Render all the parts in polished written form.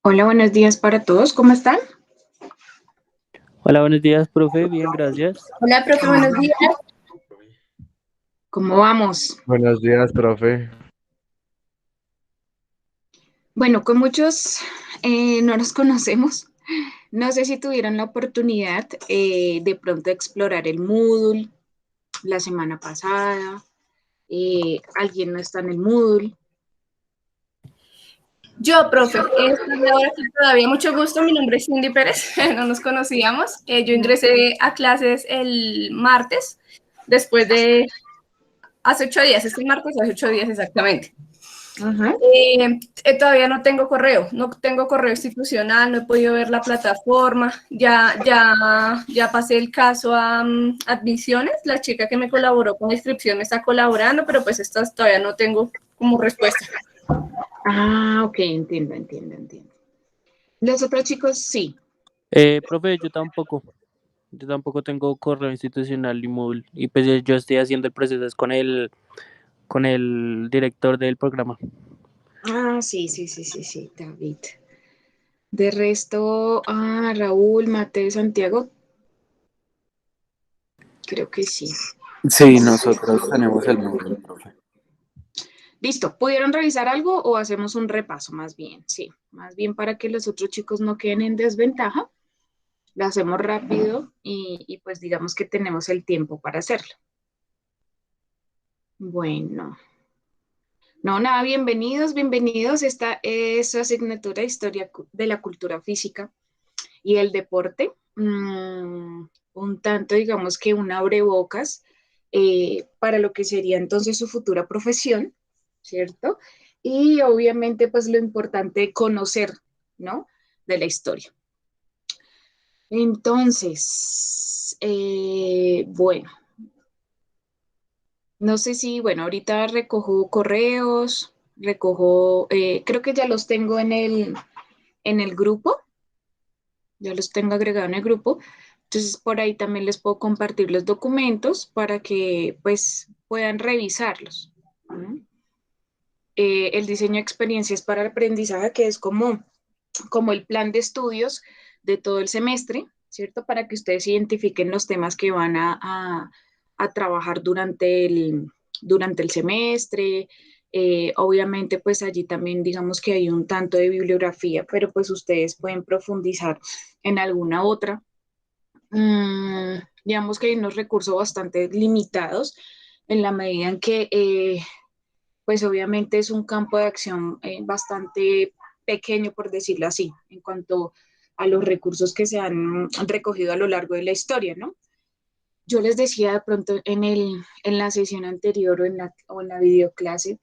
Hola, buenos días para todos. ¿Cómo están? Hola, buenos días, profe. Bien, gracias. Hola, profe, buenos días. ¿Cómo vamos? Buenos días, profe. Bueno, con muchos no nos conocemos. No sé si tuvieron la oportunidad de pronto de explorar el Moodle la semana pasada. ¿Alguien no está en el Moodle? Yo, profe, estoy ahora aquí todavía. Mucho gusto, mi nombre es Cindy Pérez, no nos conocíamos. Yo ingresé a clases el martes, después de hace 8 días, este martes hace 8 días exactamente. Ajá. Todavía no tengo correo institucional, no he podido ver la plataforma, ya pasé el caso a admisiones, la chica que me colaboró con la inscripción me está colaborando, pero pues estas todavía no tengo como respuesta. Ah, ok, entiendo. Los otros chicos sí. Profe, yo tampoco tengo correo institucional y móvil. Y pues yo estoy haciendo el proceso es con el director del programa. Ah, sí, David. De resto, Raúl, Mateo, Santiago, creo que sí. Sí, nosotros tenemos el móvil, profe. Listo, ¿pudieron revisar algo o hacemos un repaso más bien? Sí, más bien para que los otros chicos no queden en desventaja, lo hacemos rápido y pues digamos que tenemos el tiempo para hacerlo. Bueno, no, nada, bienvenidos. Esta es su asignatura de Historia de la Cultura Física y el Deporte. Un tanto, digamos que un abrebocas para lo que sería entonces su futura profesión, ¿cierto? Y obviamente, pues lo importante conocer, ¿no? De la historia. Entonces, bueno, no sé si, bueno, ahorita recojo correos, creo que ya los tengo en el grupo, ya los tengo agregados en el grupo. Entonces, por ahí también les puedo compartir los documentos para que pues puedan revisarlos. ¿No? El diseño de experiencias para el aprendizaje, que es como el plan de estudios de todo el semestre, ¿cierto? Para que ustedes identifiquen los temas que van a trabajar durante el semestre. Obviamente, pues allí también digamos que hay un tanto de bibliografía, pero pues ustedes pueden profundizar en alguna otra. Digamos que hay unos recursos bastante limitados en la medida en que pues obviamente es un campo de acción bastante pequeño, por decirlo así, en cuanto a los recursos que se han recogido a lo largo de la historia, ¿no? Yo les decía de pronto en la sesión anterior o en la videoclase,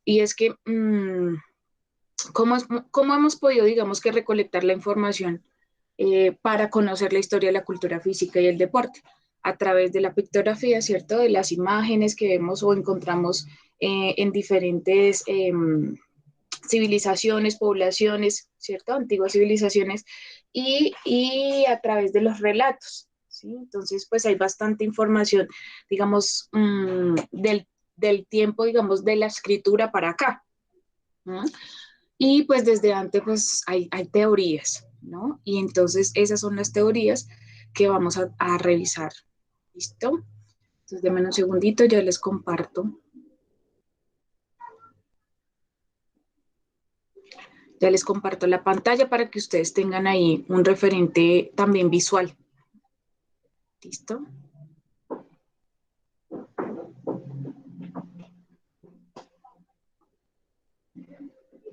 y es que, ¿cómo hemos podido, digamos que, recolectar la información para conocer la historia de la cultura física y el deporte? A través de la pictografía, ¿cierto? De las imágenes que vemos o encontramos en diferentes civilizaciones, poblaciones, ¿cierto? Antiguas civilizaciones, y a través de los relatos, ¿sí? Entonces, pues hay bastante información, digamos, del tiempo, digamos, de la escritura para acá, ¿no? Y pues desde antes, pues hay teorías, ¿no? Y entonces esas son las teorías que vamos a revisar. ¿Listo? Entonces, denme un segundito, ya les comparto. Ya les comparto la pantalla para que ustedes tengan ahí un referente también visual. ¿Listo?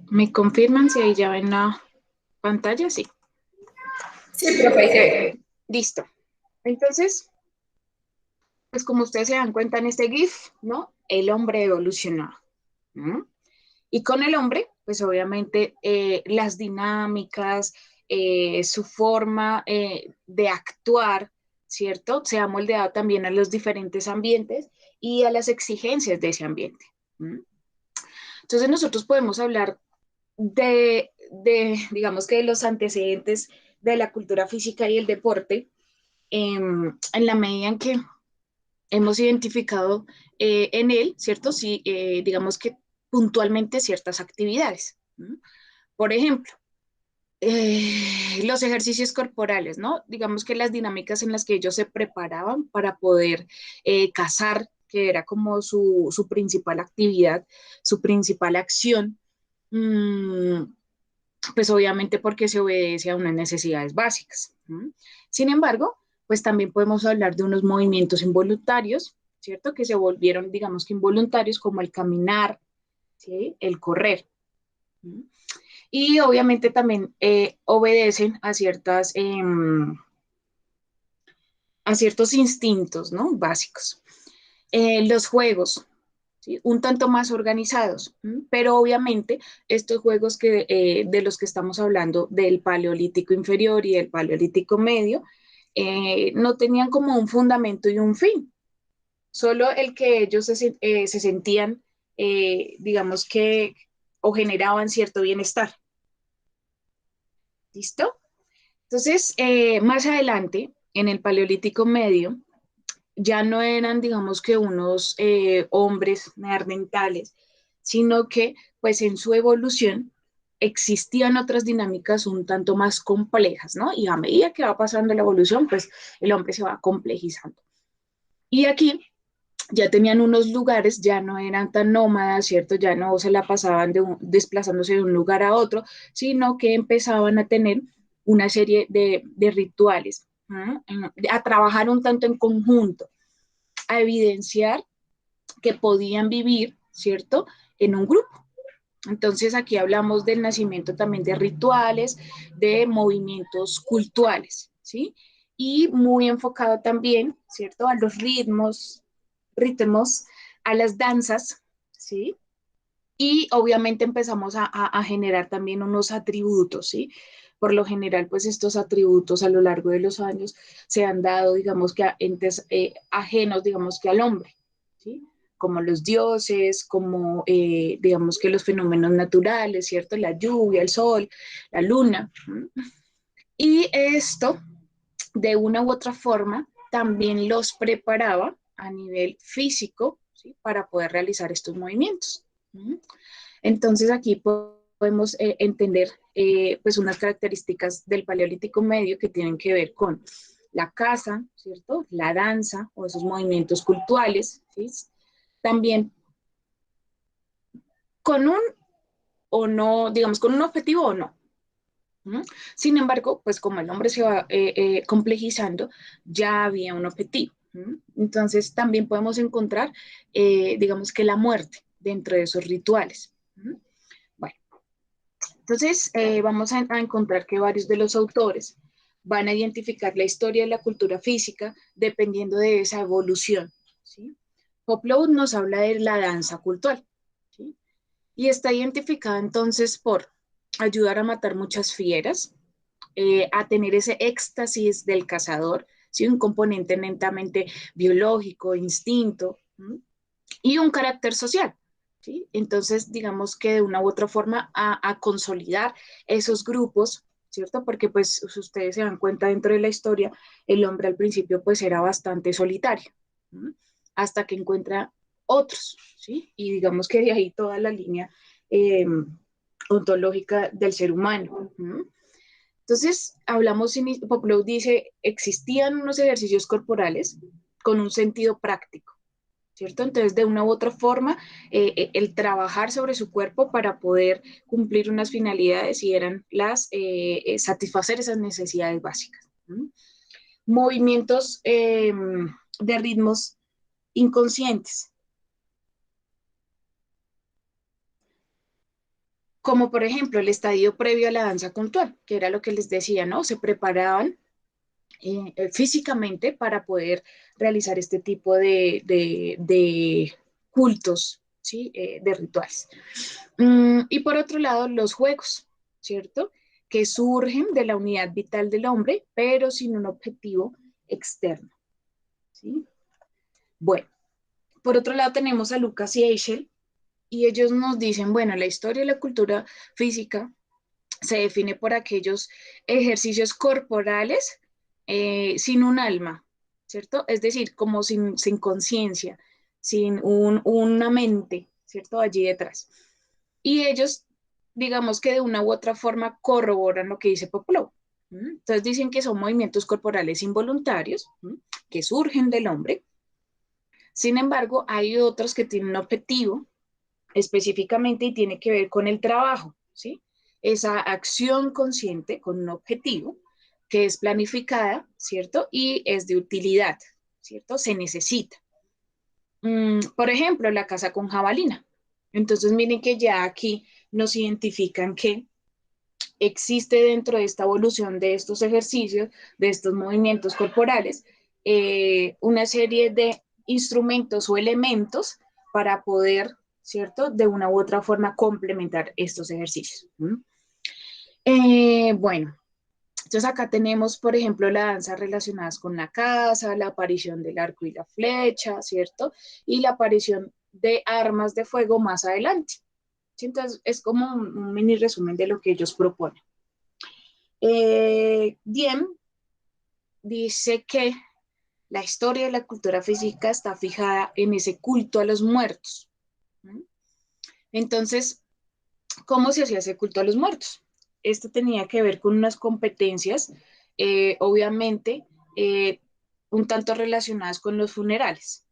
¿Me confirman si ahí ya ven la pantalla? Sí. Sí, profe, ahí se ve. Listo. Entonces, pues como ustedes se dan cuenta en este GIF, ¿no? El hombre evolucionó. ¿No? Y con el hombre, pues obviamente las dinámicas, su forma de actuar, ¿cierto? Se ha moldeado también a los diferentes ambientes y a las exigencias de ese ambiente. ¿Mm? Entonces nosotros podemos hablar digamos que de los antecedentes de la cultura física y el deporte en la medida en que hemos identificado en él, ¿cierto? Sí, digamos que puntualmente ciertas actividades. ¿No? Por ejemplo, los ejercicios corporales, ¿no? Digamos que las dinámicas en las que ellos se preparaban para poder cazar, que era como su principal actividad, su principal acción, mmm, pues obviamente porque se obedece a unas necesidades básicas. ¿Mm? Sin embargo, pues también podemos hablar de unos movimientos involuntarios, ¿cierto? Que se volvieron, digamos que involuntarios, como el caminar, ¿sí? El correr. ¿Mm? Y obviamente también obedecen a ciertos instintos, ¿no? Básicos. Los juegos, ¿sí? Un tanto más organizados, ¿m? Pero obviamente estos juegos de los que estamos hablando del Paleolítico inferior y del Paleolítico medio, no tenían como un fundamento y un fin, solo el que ellos se sentían, digamos que, o generaban cierto bienestar. ¿Listo? Entonces, más adelante, en el Paleolítico medio, ya no eran, digamos que unos hombres neandertales, sino que pues en su evolución existían otras dinámicas un tanto más complejas, ¿no? Y a medida que va pasando la evolución, pues el hombre se va complejizando. Y aquí ya tenían unos lugares, ya no eran tan nómadas, ¿cierto? Ya no se la pasaban desplazándose de un lugar a otro, sino que empezaban a tener una serie de rituales, ¿no? A trabajar un tanto en conjunto, a evidenciar que podían vivir, ¿cierto?, en un grupo. Entonces aquí hablamos del nacimiento también de rituales, de movimientos cultuales, ¿sí? Y muy enfocado también, ¿cierto?, a los ritmos, a las danzas, ¿sí? Y obviamente empezamos a generar también unos atributos, ¿sí? Por lo general, pues estos atributos a lo largo de los años se han dado, digamos que a entes ajenos, digamos que al hombre, ¿sí? Como los dioses, como digamos que los fenómenos naturales, ¿cierto? La lluvia, el sol, la luna. ¿Sí? Y esto, de una u otra forma, también los preparaba a nivel físico, ¿sí? Para poder realizar estos movimientos. ¿Sí? Entonces aquí podemos entender pues unas características del Paleolítico medio que tienen que ver con la caza, ¿cierto? La danza o esos movimientos cultuales, ¿sí? También con un o no, digamos, con un objetivo o no. ¿Mm? Sin embargo, pues como el hombre se va complejizando, ya había un objetivo. ¿Mm? Entonces también podemos encontrar, digamos que la muerte dentro de esos rituales. ¿Mm? Bueno, entonces vamos a encontrar que varios de los autores van a identificar la historia de la cultura física dependiendo de esa evolución. ¿Sí? Hoplow nos habla de la danza cultural, ¿sí? Y está identificada entonces por ayudar a matar muchas fieras, a tener ese éxtasis del cazador, ¿sí? Un componente netamente biológico, instinto, ¿sí? Y un carácter social. ¿Sí? Entonces, digamos que de una u otra forma a consolidar esos grupos, ¿cierto? Porque pues si ustedes se dan cuenta dentro de la historia, el hombre al principio pues era bastante solitario, ¿sí? Hasta que encuentra otros, ¿sí? Y digamos que de ahí toda la línea ontológica del ser humano. ¿Sí? Entonces, hablamos, Poplow dice, existían unos ejercicios corporales con un sentido práctico, ¿cierto? Entonces, de una u otra forma, el trabajar sobre su cuerpo para poder cumplir unas finalidades y eran satisfacer esas necesidades básicas. ¿Mm? Movimientos de ritmos inconscientes, como por ejemplo el estadio previo a la danza cultural, que era lo que les decía, ¿no? Se preparaban físicamente para poder realizar este tipo de cultos, ¿sí? De rituales. Y por otro lado, los juegos, ¿cierto? Que surgen de la unidad vital del hombre, pero sin un objetivo externo, ¿sí? Bueno, por otro lado tenemos a Lucas y Eichel, y ellos nos dicen, bueno, la historia y la cultura física se define por aquellos ejercicios corporales sin un alma, ¿cierto? Es decir, como sin conciencia, sin una mente, ¿cierto? Allí detrás. Y ellos digamos que de una u otra forma corroboran lo que dice Popolo. Entonces dicen que son movimientos corporales involuntarios que surgen del hombre. Sin embargo, hay otros que tienen un objetivo específicamente y tiene que ver con el trabajo, ¿sí? Esa acción consciente con un objetivo que es planificada, ¿cierto? Y es de utilidad, ¿cierto? Se necesita. Por ejemplo, la caza con jabalina. Entonces, miren que ya aquí nos identifican que existe dentro de esta evolución de estos ejercicios, de estos movimientos corporales, una serie de instrumentos o elementos para poder, ¿cierto?, de una u otra forma complementar estos ejercicios. Bueno, entonces acá tenemos, por ejemplo, la danza relacionadas con la caza, la aparición del arco y la flecha, ¿cierto? Y la aparición de armas de fuego más adelante. ¿Sí? Entonces es como un mini resumen de lo que ellos proponen. Diem dice que la historia de la cultura física está fijada en ese culto a los muertos. Entonces, ¿cómo se hacía ese culto a los muertos? Esto tenía que ver con unas competencias, obviamente, un tanto relacionadas con los funerales.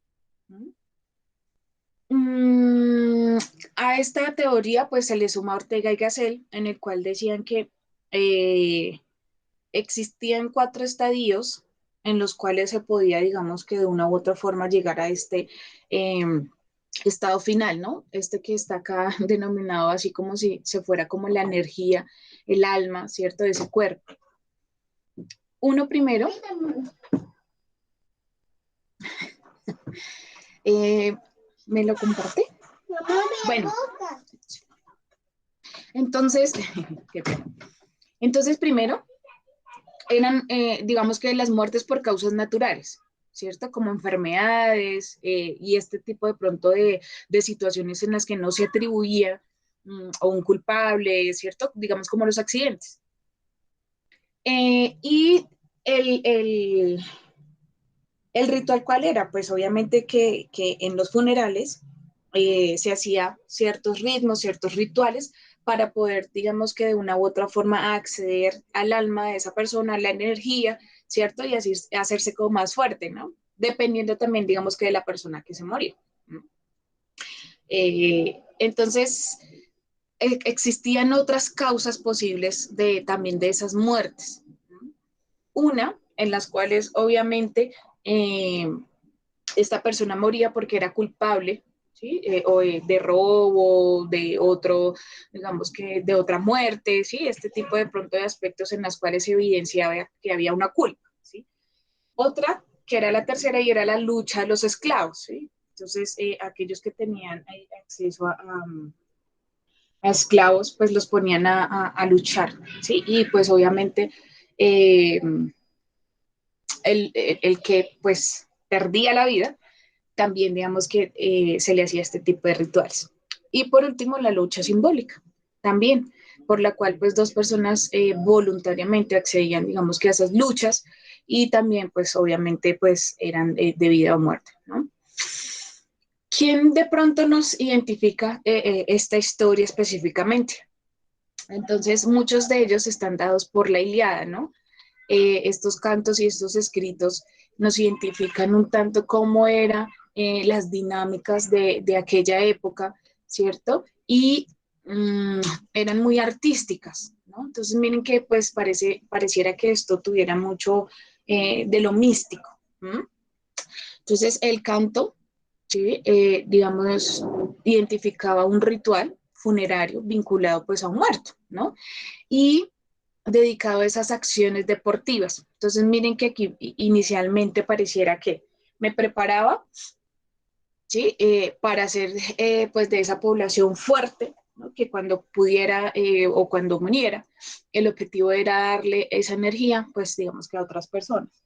A esta teoría, pues se le suma Ortega y Gasset, en el cual decían que existían 4 estadios en los cuales se podía, digamos que de una u otra forma llegar a este estado final, ¿no? Este que está acá denominado así como si se fuera como la energía, el alma, ¿cierto? De ese cuerpo. Uno primero, ¿me lo comparte? Bueno, entonces, qué pena. Entonces primero, eran, digamos que las muertes por causas naturales, ¿cierto? Como enfermedades y este tipo de pronto de situaciones en las que no se atribuía o un culpable, ¿cierto? Digamos como los accidentes. Y el ritual, ¿cuál era? Pues obviamente que en los funerales se hacía ciertos ritmos, ciertos rituales para poder, digamos que de una u otra forma, acceder al alma de esa persona, a la energía, ¿cierto? Y así hacerse como más fuerte, ¿no? Dependiendo también, digamos que de la persona que se murió. Entonces, existían otras causas posibles también de esas muertes. Una, en las cuales obviamente esta persona moría porque era culpable, ¿sí? O de robo, de otro, digamos que de otra muerte, ¿sí? Este tipo de pronto de aspectos en los cuales se evidenciaba que había una culpa, ¿sí? Otra, que era la tercera, y era la lucha de los esclavos, ¿sí? Entonces, aquellos que tenían acceso a esclavos, pues los ponían a luchar, ¿sí? Y pues obviamente el que pues perdía la vida, también digamos que se le hacía este tipo de rituales. Y por último, la lucha simbólica, también, por la cual pues dos personas voluntariamente accedían, digamos que a esas luchas y también pues obviamente pues eran de vida o muerte, ¿no? ¿Quién de pronto nos identifica esta historia específicamente? Entonces, muchos de ellos están dados por la Ilíada, ¿no? Estos cantos y estos escritos nos identifican un tanto cómo eran las dinámicas de aquella época, ¿cierto? Y eran muy artísticas, ¿no? Entonces miren que pues pareciera que esto tuviera mucho de lo místico. Entonces el canto, ¿sí? Digamos, identificaba un ritual funerario vinculado pues a un muerto, ¿no? Y dedicado a esas acciones deportivas. Entonces, miren que aquí inicialmente pareciera que me preparaba, ¿sí? Para ser, pues, de esa población fuerte, ¿no? Que cuando pudiera o cuando muriera, el objetivo era darle esa energía, pues, digamos que a otras personas.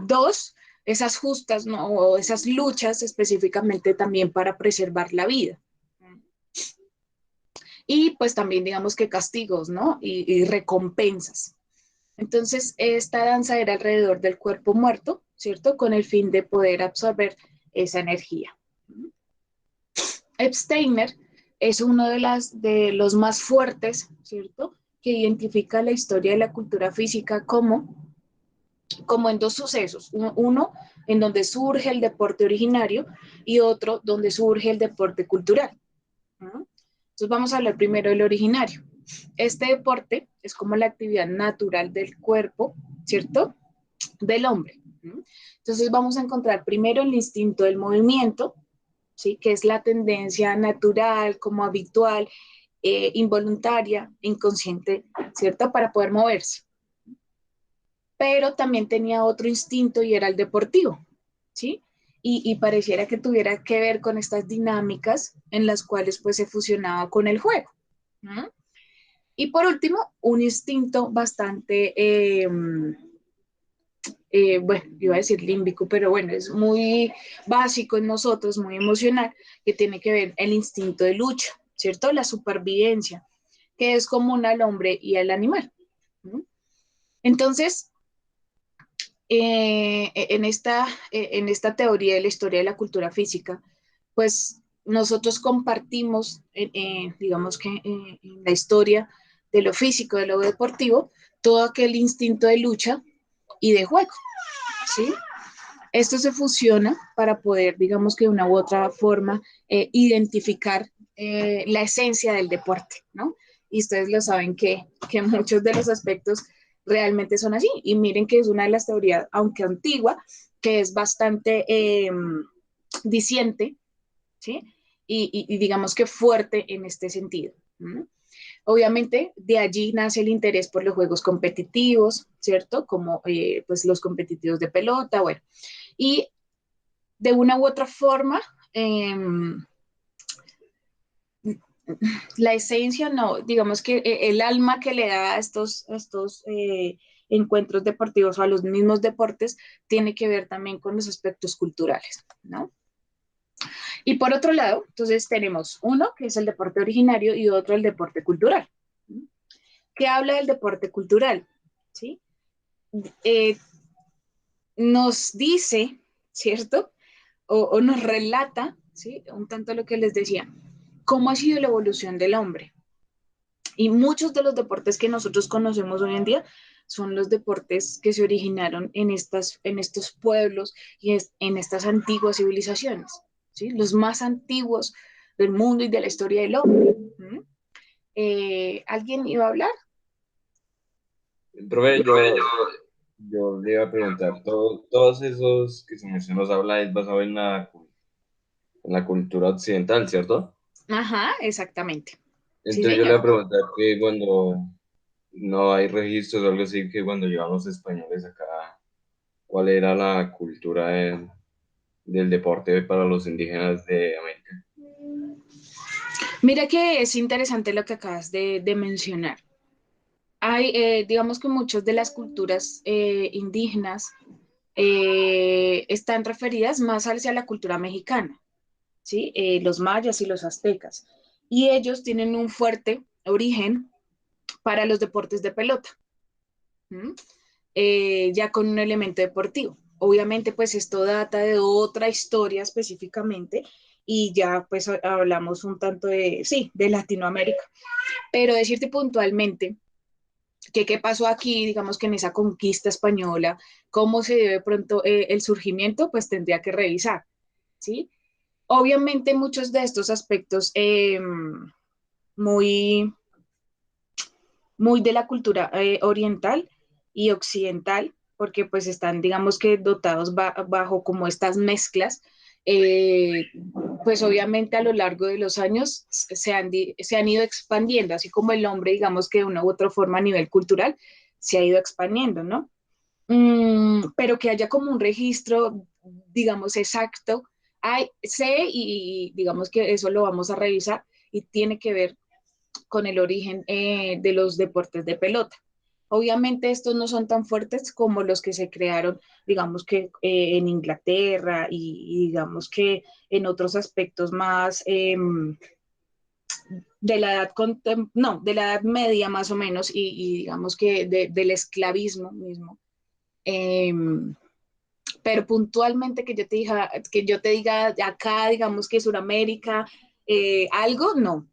Dos, esas justas, ¿no? O esas luchas específicamente también para preservar la vida. Y pues también digamos que castigos, ¿no? Y recompensas. Entonces, esta danza era alrededor del cuerpo muerto, ¿cierto? Con el fin de poder absorber esa energía. Epsteiner es uno de los más fuertes, ¿cierto? Que identifica la historia de la cultura física como en dos sucesos. Uno en donde surge el deporte originario y otro donde surge el deporte cultural. ¿No? Entonces vamos a hablar primero del originario. Este deporte es como la actividad natural del cuerpo, ¿cierto? Del hombre. ¿No? Entonces vamos a encontrar primero el instinto del movimiento, ¿sí? Que es la tendencia natural, como habitual, involuntaria, inconsciente, ¿cierto? Para poder moverse. Pero también tenía otro instinto y era el deportivo, ¿sí? Y pareciera que tuviera que ver con estas dinámicas en las cuales pues se fusionaba con el juego. ¿No? Y por último, un instinto bastante, bueno, iba a decir límbico, pero bueno, es muy básico en nosotros, muy emocional, que tiene que ver el instinto de lucha, ¿cierto? La supervivencia, que es común al hombre y al animal. ¿No? Entonces, en esta teoría de la historia de la cultura física, pues nosotros compartimos, digamos que en la historia de lo físico, de lo deportivo, todo aquel instinto de lucha y de juego, ¿sí? Esto se fusiona para poder, digamos que de una u otra forma, identificar la esencia del deporte, ¿no? Y ustedes lo saben que muchos de los aspectos realmente son así. Y miren que es una de las teorías, aunque antigua, que es bastante diciente, ¿sí? Y digamos que fuerte en este sentido. ¿No? Obviamente, de allí nace el interés por los juegos competitivos, ¿cierto? Como pues los competitivos de pelota, bueno. Y de una u otra forma, la esencia, no, digamos que el alma que le da a estos encuentros deportivos o a los mismos deportes tiene que ver también con los aspectos culturales, ¿no? Y por otro lado, entonces tenemos uno que es el deporte originario y otro el deporte cultural. ¿Sí? ¿Qué habla del deporte cultural? ¿Sí? Eh, nos dice, ¿cierto? O nos relata, ¿sí? Un tanto lo que les decía, cómo ha sido la evolución del hombre. Y muchos de los deportes que nosotros conocemos hoy en día son los deportes que se originaron en estos pueblos y en estas antiguas civilizaciones, ¿sí? Los más antiguos del mundo y de la historia del hombre. ¿Mm? ¿Alguien iba a hablar? Profe, yo le iba a preguntar, todos esos que se mencionó, los habla es basado en la cultura occidental, ¿cierto? Ajá, exactamente. Sí, Entonces yo le señor. iba a preguntar que cuando no hay registros o algo así, que cuando llegaban los españoles acá, ¿cuál era la cultura del deporte para los indígenas de América? Mira que es interesante lo que acabas de mencionar. Hay, digamos que muchas de las culturas indígenas están referidas más hacia la cultura mexicana, ¿sí? Los mayas y los aztecas. Y ellos tienen un fuerte origen para los deportes de pelota, ¿m? Ya con un elemento deportivo. Obviamente, pues esto data de otra historia específicamente y ya pues hablamos un tanto de, sí, de Latinoamérica. Pero decirte puntualmente que qué pasó aquí, digamos que en esa conquista española, cómo se dio de pronto el surgimiento, pues tendría que revisar, ¿sí? Obviamente muchos de estos aspectos muy, muy de la cultura oriental y occidental, porque pues están, digamos que dotados bajo como estas mezclas, eh, pues obviamente a lo largo de los años se han ido expandiendo, así como el hombre, digamos que de una u otra forma a nivel cultural se ha ido expandiendo, ¿no? Pero que haya como un registro, digamos, exacto, sé y digamos que eso lo vamos a revisar y tiene que ver con el origen de los deportes de pelota. Obviamente estos no son tan fuertes como los que se crearon, digamos que en Inglaterra y digamos que en otros aspectos más de la edad, no, de la edad media más o menos y digamos que del esclavismo mismo. Eh, pero puntualmente que yo te diga acá, digamos que Sudamérica, algo, no.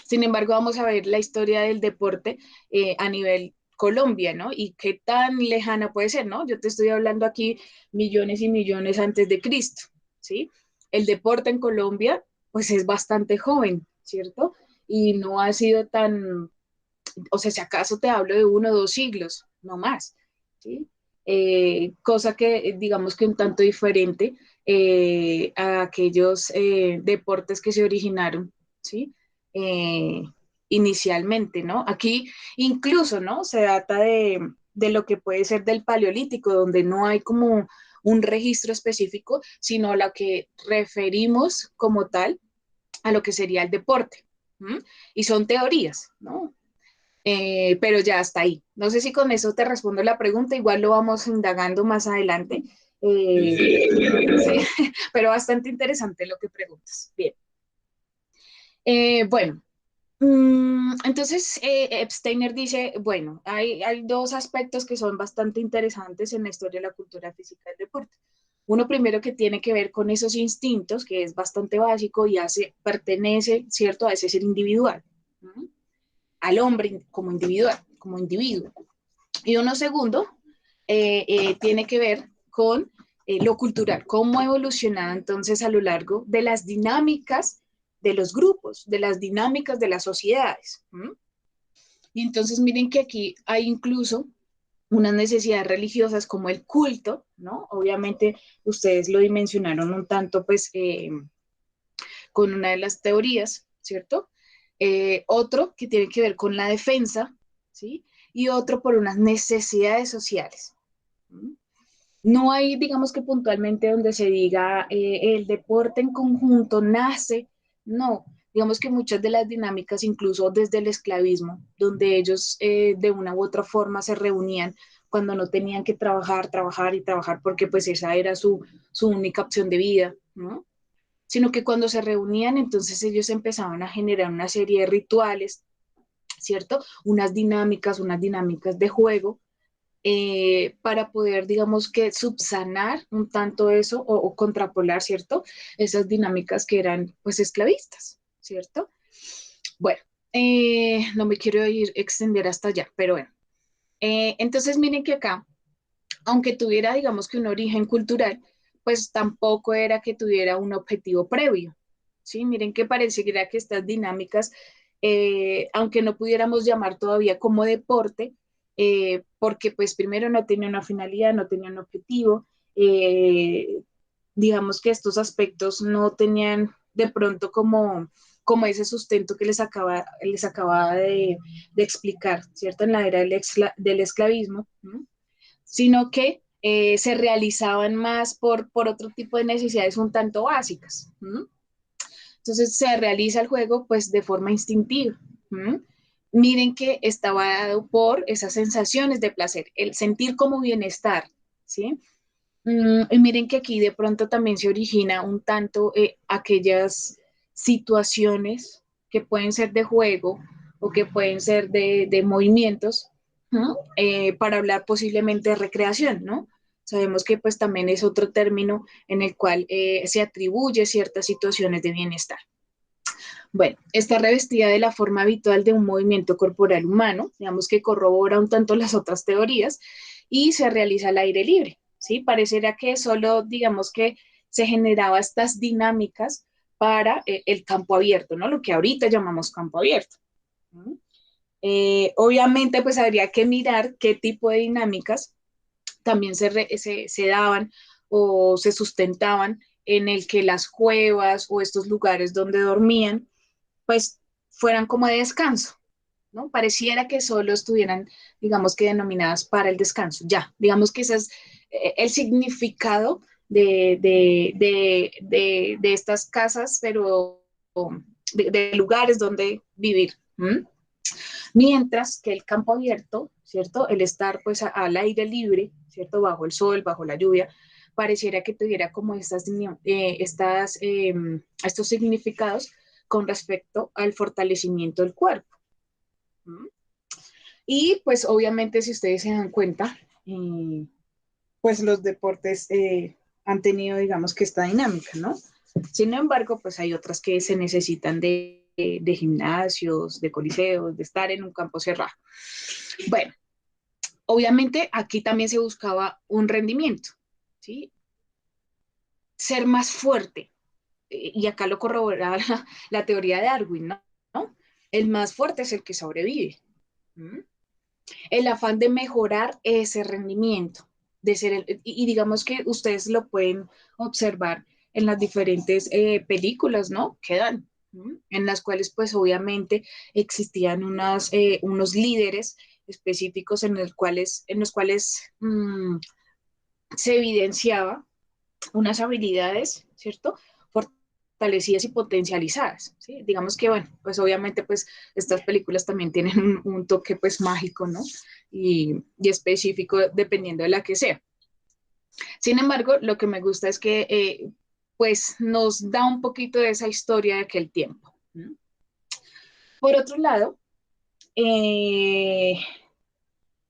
Sin embargo, vamos a ver la historia del deporte a nivel Colombia, ¿no? Y qué tan lejana puede ser, ¿no? Yo te estoy hablando aquí millones y millones antes de Cristo, ¿sí? El deporte en Colombia, pues es bastante joven, ¿cierto? Y no ha sido tan, o sea, si acaso te hablo de 1 o 2 siglos, no más, ¿sí? Cosa que digamos que un tanto diferente a aquellos deportes que se originaron, ¿sí? Eh, inicialmente, ¿no? Aquí incluso, ¿no? Se trata de lo que puede ser del Paleolítico, donde no hay como un registro específico, sino a lo que referimos como tal a lo que sería el deporte. ¿Mm? Y son teorías, ¿no? Pero ya hasta ahí. No sé si con eso te respondo la pregunta, igual lo vamos indagando más adelante. Sí, sí, Sí, pero bastante interesante lo que preguntas. Bien. Bueno, entonces Epsteiner dice, bueno, hay 2 aspectos que son bastante interesantes en la historia de la cultura física del deporte. Uno primero que tiene que ver con esos instintos, que es bastante básico y pertenece, ¿cierto?, a ese ser individual. ¿Mm? Al hombre como individual, como individuo. Y uno segundo tiene que ver con lo cultural, cómo ha evolucionado entonces a lo largo de las dinámicas de los grupos, de las dinámicas de las sociedades. ¿Mm? Y entonces miren que aquí hay incluso unas necesidades religiosas como el culto, ¿no? Obviamente ustedes lo dimensionaron un tanto, pues, con una de las teorías, ¿cierto? Otro que tiene que ver con la defensa, ¿sí? Y otro por unas necesidades sociales. ¿Mm? No hay, digamos que puntualmente donde se diga el deporte en conjunto nace, no. Digamos que muchas de las dinámicas, incluso desde el esclavismo, donde ellos de una u otra forma se reunían cuando no tenían que trabajar, trabajar y trabajar, porque pues esa era su única opción de vida, ¿no? Sino que cuando se reunían, entonces ellos empezaban a generar una serie de rituales, ¿cierto? Unas dinámicas de juego para poder, digamos que, subsanar un tanto eso o contrapolar, ¿cierto? Esas dinámicas que eran, pues, esclavistas, ¿cierto? Bueno, no me quiero ir extender hasta allá, pero bueno. Entonces, miren que acá, aunque tuviera, digamos que un origen cultural, pues tampoco era que tuviera un objetivo previo, ¿sí? Miren que pareciera que estas dinámicas, aunque no pudiéramos llamar todavía como deporte, porque pues primero no tenía una finalidad, no tenía un objetivo, digamos que estos aspectos no tenían de pronto como ese sustento que les acababa de explicar, ¿cierto? En la era del esclavismo, ¿no? Sino que se realizaban más por otro tipo de necesidades un tanto básicas. ¿M? Entonces se realiza el juego pues de forma instintiva. ¿M? Miren que estaba dado por esas sensaciones de placer, el sentir como bienestar, ¿sí? Y miren que aquí de pronto también se origina un tanto aquellas situaciones que pueden ser de juego o que pueden ser de movimientos, ¿no? Para hablar posiblemente de recreación, ¿no? Sabemos que pues también es otro término en el cual se atribuye ciertas situaciones de bienestar. Bueno, está revestida de la forma habitual de un movimiento corporal humano, digamos que corrobora un tanto las otras teorías, y se realiza al aire libre, ¿sí? Pareciera que solo, digamos que se generaba estas dinámicas para el campo abierto, ¿no? Lo que ahorita llamamos campo abierto. ¿No? Obviamente, pues habría que mirar qué tipo de dinámicas también se daban o se sustentaban en el que las cuevas o estos lugares donde dormían pues fueran como de descanso, ¿no? Pareciera que solo estuvieran, digamos que denominadas para el descanso, ya, digamos que ese es el significado de estas casas, pero de lugares donde vivir. ¿M? Mientras que el campo abierto, ¿cierto? El estar pues al aire libre, ¿cierto? Bajo el sol, bajo la lluvia, pareciera que tuviera como estos significados con respecto al fortalecimiento del cuerpo. ¿Mm? Y pues obviamente si ustedes se dan cuenta, pues los deportes han tenido digamos que esta dinámica, ¿no? Sin embargo, pues hay otras que se necesitan de gimnasios, de coliseos, de estar en un campo cerrado. Bueno, obviamente aquí también se buscaba un rendimiento, ¿sí? Ser más fuerte, y acá lo corroboraba la teoría de Darwin, ¿no? El más fuerte es el que sobrevive. ¿Mm? El afán de mejorar ese rendimiento, de ser y digamos que ustedes lo pueden observar en las diferentes películas, ¿no? Que dan, en las cuales pues obviamente existían unos líderes específicos en los cuales se evidenciaba unas habilidades, ¿cierto? Fortalecidas y potencializadas, ¿sí? Digamos que, bueno, pues obviamente, pues estas películas también tienen un toque, pues, mágico, ¿no? Y específico dependiendo de la que sea. Sin embargo, lo que me gusta es que, pues, nos da un poquito de esa historia de aquel tiempo. ¿No? Por otro lado,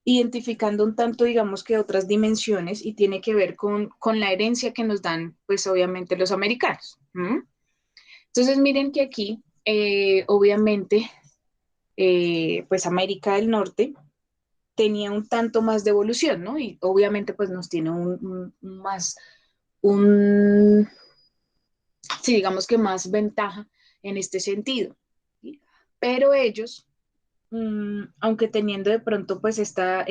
identificando un tanto, digamos que otras dimensiones y tiene que ver con la herencia que nos dan, pues obviamente los americanos. Entonces miren que aquí, obviamente, pues América del Norte tenía un tanto más de evolución, ¿no? Y obviamente pues nos tiene un, sí, digamos que más ventaja en este sentido. ¿Sí? Pero ellos, aunque teniendo de pronto pues este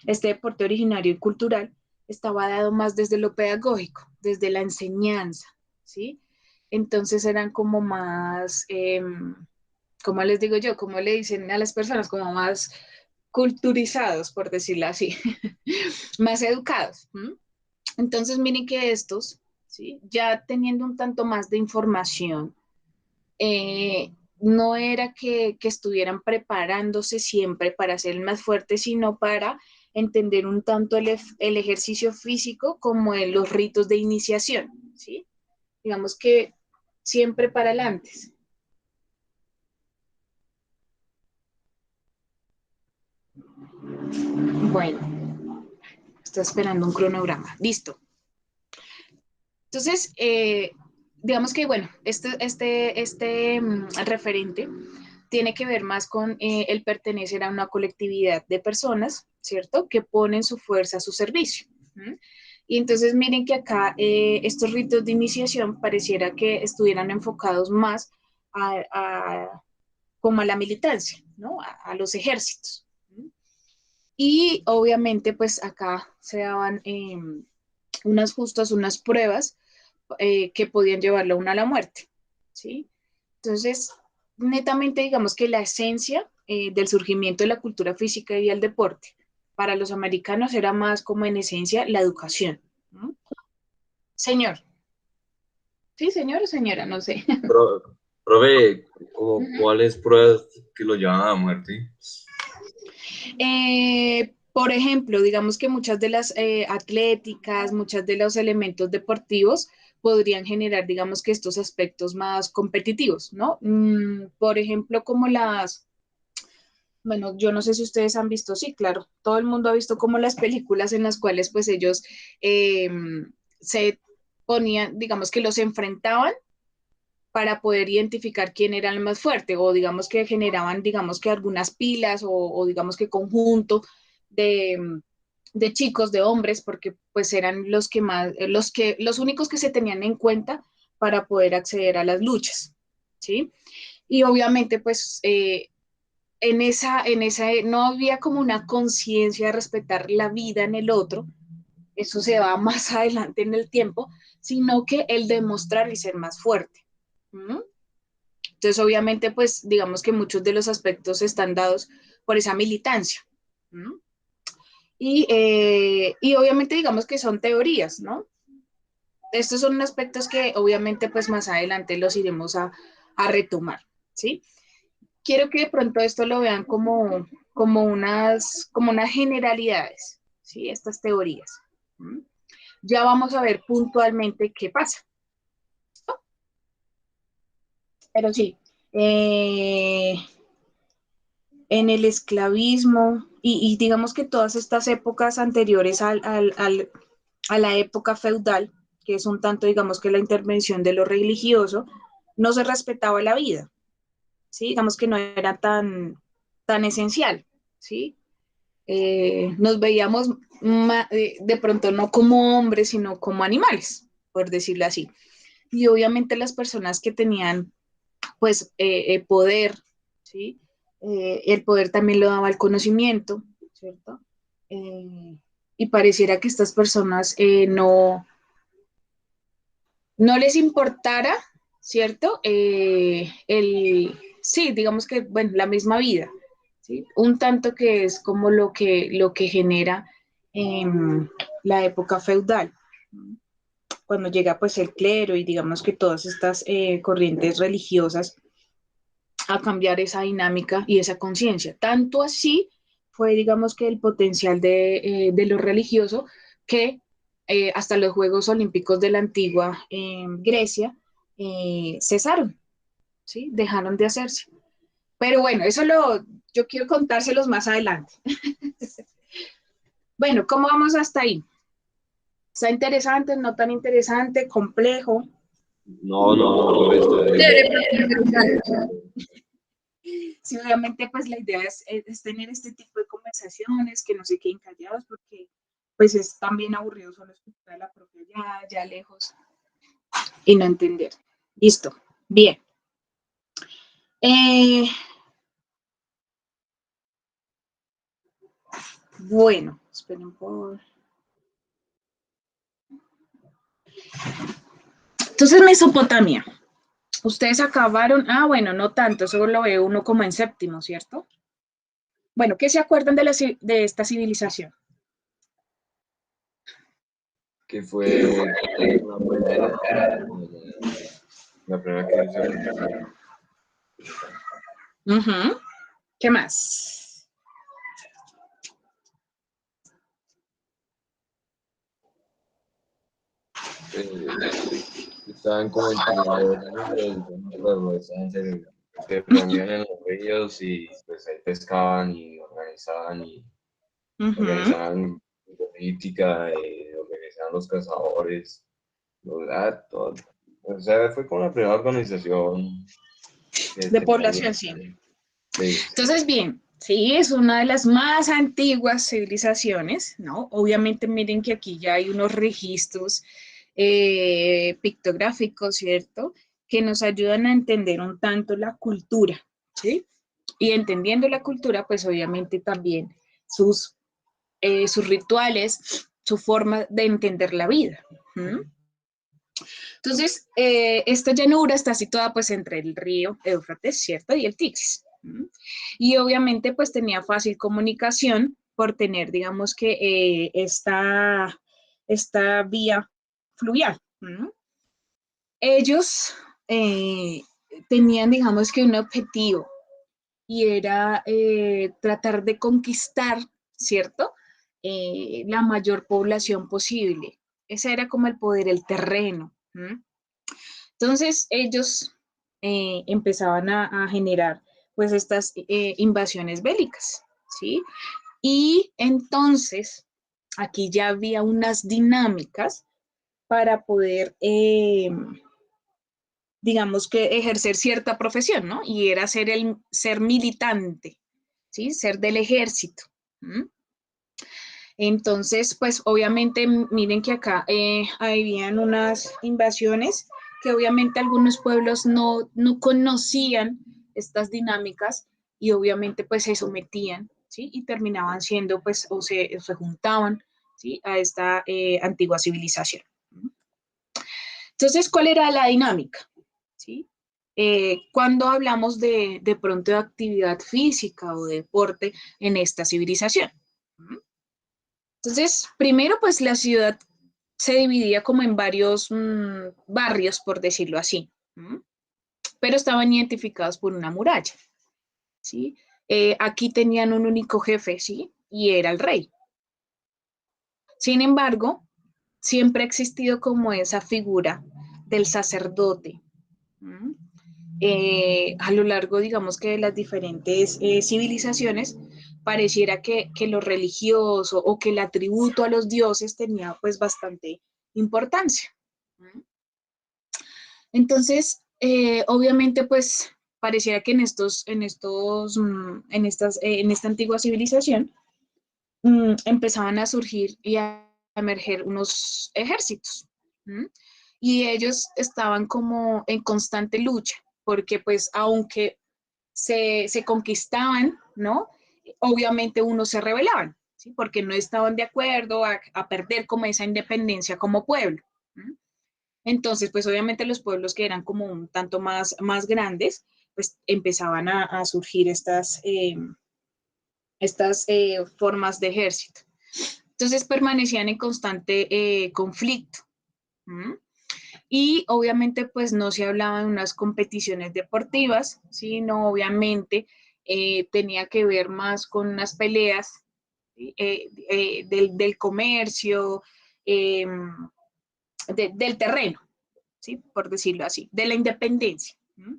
deporte originario y cultural, estaba dado más desde lo pedagógico, desde la enseñanza, ¿sí? Entonces eran como más, ¿cómo les digo yo? ¿Cómo le dicen a las personas? Como más culturizados, por decirlo así, más educados. Entonces miren que estos, ¿sí? Ya teniendo un tanto más de información, no era que estuvieran preparándose siempre para ser el más fuerte, sino para entender un tanto el ejercicio físico como en los ritos de iniciación, ¿sí? Digamos que siempre para adelante. Bueno, está esperando un cronograma. Listo. Entonces, digamos que, bueno, referente tiene que ver más con el pertenecer a una colectividad de personas, ¿cierto? Que ponen su fuerza a su servicio. Y entonces miren que acá estos ritos de iniciación pareciera que estuvieran enfocados más como a la militancia, ¿no? A los ejércitos. Y obviamente pues acá se daban unas justas, unas pruebas que podían llevarlo a una a la muerte, ¿sí? Entonces, netamente digamos que la esencia del surgimiento de la cultura física y el deporte para los americanos era más como en esencia la educación. ¿No? Señor. Sí, señor o señora, no sé. Profe, Ujú. ¿cuáles pruebas que lo llevan a la muerte? Por ejemplo, digamos que muchas de las atléticas, muchos de los elementos deportivos podrían generar, digamos que estos aspectos más competitivos, ¿no? Por ejemplo, como bueno, yo no sé si ustedes han visto, sí, claro, todo el mundo ha visto como las películas en las cuales pues ellos eh, se ponían, digamos que los enfrentaban para poder identificar quién era el más fuerte o digamos que generaban, digamos que algunas pilas o digamos que conjunto de, de chicos, de hombres, porque pues eran los que más, los únicos que se tenían en cuenta para poder acceder a las luchas, ¿sí? Y obviamente pues no había como una conciencia de respetar la vida en el otro, eso se va más adelante en el tiempo, sino que el demostrar y ser más fuerte. ¿Mm? Entonces, obviamente, pues digamos que muchos de los aspectos están dados por esa militancia. ¿No? Y obviamente digamos que son teorías, ¿no? Estos son aspectos que obviamente pues más adelante los iremos a retomar, ¿sí? Quiero que de pronto esto lo vean como unas generalidades, ¿sí? Estas teorías. ¿Mm? Ya vamos a ver puntualmente qué pasa. Pero sí, en el esclavismo y digamos que todas estas épocas anteriores a la época feudal, que es un tanto, digamos que la intervención de lo religioso, no se respetaba la vida, ¿sí? Digamos que no era tan esencial, ¿sí? Nos veíamos de pronto no como hombres, sino como animales, por decirlo así. Y obviamente las personas que tenían, pues, poder, ¿sí? El poder también lo daba el conocimiento, ¿cierto? Y pareciera que estas personas no les importara, ¿cierto? Sí, digamos que, bueno, la misma vida, ¿sí? Un tanto que es como lo que genera la época feudal, ¿no? Cuando llega pues el clero y digamos que todas estas corrientes religiosas a cambiar esa dinámica y esa conciencia. Tanto así fue, digamos que el potencial de lo religioso que hasta los Juegos Olímpicos de la antigua Grecia cesaron, ¿sí? Dejaron de hacerse. Pero bueno, yo quiero contárselos más adelante. Bueno, ¿cómo vamos hasta ahí? ¿Está interesante, no tan interesante, complejo? No, está bien. Chévere, profe, interesante. Sí, obviamente pues la idea es tener este tipo de conversaciones, que no se queden callados, porque pues es también aburrido solo escuchar a la propia ya lejos y no entender. Listo, bien. Bueno, esperen por... Entonces, Mesopotamia. Ustedes acabaron, bueno, no tanto, solo lo ve uno como en séptimo, ¿cierto? Bueno, ¿qué se acuerdan de esta civilización? Que fue la primera que se organizó. Uh-huh. ¿Qué más? Estaban como entrenados, estaban se reunían en los ríos y pues ahí pescaban y Uh-huh. organizaban política, organizaban los cazadores, los gatos. O sea, fue como la primera organización que De tenía población, bien. sí. Sí. Entonces, bien, sí, es una de las más antiguas civilizaciones, ¿no? Obviamente, miren que aquí ya hay unos registros pictográficos, ¿cierto? Que nos ayudan a entender un tanto la cultura, ¿sí? Y entendiendo la cultura, pues obviamente también sus rituales, su forma de entender la vida. ¿Mm? Entonces, esta llanura está situada pues entre el río Éufrates, ¿cierto? Y el Tigris. ¿Mm? Y obviamente pues tenía fácil comunicación por tener, digamos que, esta vía fluvial. ¿Mm? Ellos tenían, digamos que, un objetivo y era tratar de conquistar, ¿cierto? La mayor población posible. Ese era como el poder, el terreno. ¿Mm? Entonces ellos empezaban a generar pues estas invasiones bélicas, ¿sí? Y entonces aquí ya había unas dinámicas para poder, digamos que, ejercer cierta profesión, ¿no? Y era ser militante, ¿sí? Ser del ejército. ¿Mm? Entonces, pues obviamente, miren que acá habían unas invasiones que obviamente algunos pueblos no conocían estas dinámicas y obviamente pues se sometían, ¿sí? Y terminaban siendo pues o se juntaban, ¿sí? A esta antigua civilización. Entonces, ¿cuál era la dinámica? ¿Sí? Cuando hablamos de pronto de actividad física o de deporte en esta civilización. Entonces, primero, pues la ciudad se dividía como en varios barrios, por decirlo así, pero estaban identificados por una muralla, ¿sí? Aquí tenían un único jefe, ¿sí? Y era el rey. Sin embargo, siempre ha existido como esa figura del sacerdote. A lo largo, digamos que de las diferentes civilizaciones, pareciera que lo religioso o que el atributo a los dioses tenía pues bastante importancia. Entonces, Obviamente, pues pareciera que en esta antigua civilización empezaban a surgir y a emerger unos ejércitos. ¿M? Y ellos estaban como en constante lucha, porque pues aunque se conquistaban, ¿no? Obviamente unos se rebelaban, ¿sí? Porque no estaban de acuerdo a perder como esa independencia como pueblo. ¿M? Entonces, pues obviamente los pueblos que eran como un tanto más grandes, pues empezaban a surgir estas formas de ejército. Entonces permanecían en constante conflicto. ¿Mm? Y obviamente pues no se hablaba de unas competiciones deportivas, sino obviamente tenía que ver más con unas peleas ¿sí? Del comercio, eh, del terreno, ¿sí? Por decirlo así, de la independencia. ¿Mm?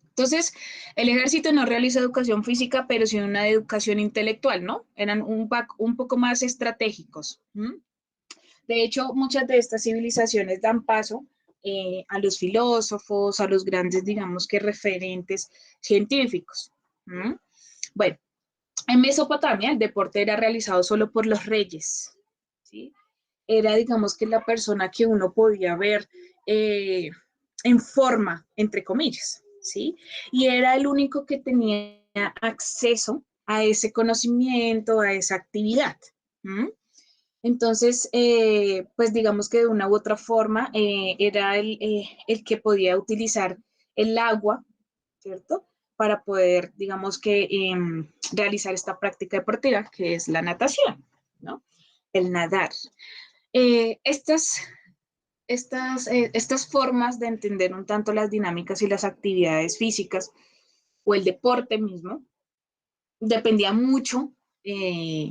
Entonces, el ejército no realiza educación física, pero sí una educación intelectual, ¿no? Eran un poco más estratégicos. ¿M? De hecho, muchas de estas civilizaciones dan paso a los filósofos, a los grandes, digamos que referentes científicos. ¿M? Bueno, en Mesopotamia el deporte era realizado solo por los reyes, ¿sí? Era, digamos que la persona que uno podía ver eh, en forma, entre comillas, ¿sí? Y era el único que tenía acceso a ese conocimiento, a esa actividad. ¿M? Entonces, pues digamos que de una u otra forma era el que podía utilizar el agua, ¿cierto? Para poder, digamos que, realizar esta práctica deportiva, que es la natación, ¿no? El nadar. Eh, estas, estas formas de entender un tanto las dinámicas y las actividades físicas o el deporte mismo, dependía mucho eh,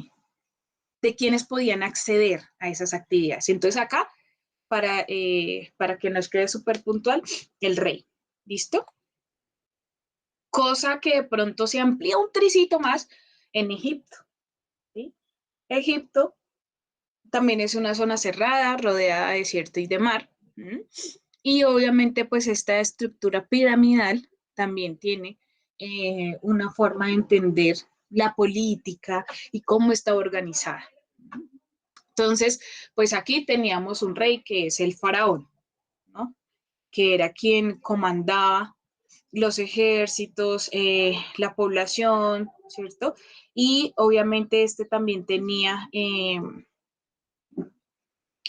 de quienes podían acceder a esas actividades. Entonces acá, para que nos quede súper puntual, el rey. ¿Listo? Cosa que de pronto se amplía un tricito más en Egipto. ¿Sí? Egipto también es una zona cerrada, rodeada de desierto y de mar. ¿M? Y obviamente pues esta estructura piramidal también tiene una forma de entender la política y cómo está organizada. Entonces, pues aquí teníamos un rey que es el faraón, ¿no? Que era quien comandaba los ejércitos, la población, ¿cierto? Y obviamente este también tenía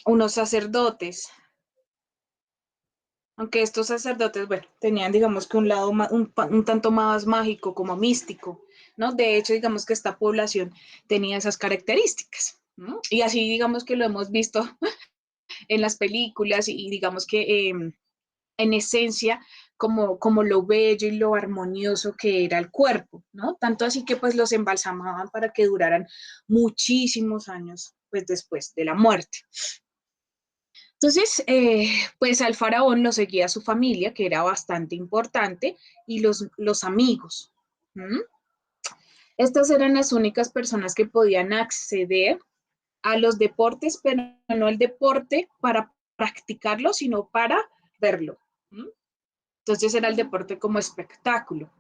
unos sacerdotes, aunque estos sacerdotes, bueno, tenían, digamos que un lado un tanto más mágico, como místico, ¿no? De hecho, digamos que esta población tenía esas características, ¿no? Y así, digamos que lo hemos visto en las películas y digamos que en esencia como lo bello y lo armonioso que era el cuerpo, ¿no? Tanto así que pues los embalsamaban para que duraran muchísimos años pues después de la muerte. Entonces, pues al faraón lo seguía su familia, que era bastante importante, y los amigos. ¿Mm? Estas eran las únicas personas que podían acceder a los deportes, pero no el deporte para practicarlo, sino para verlo. ¿Mm? Entonces era el deporte como espectáculo.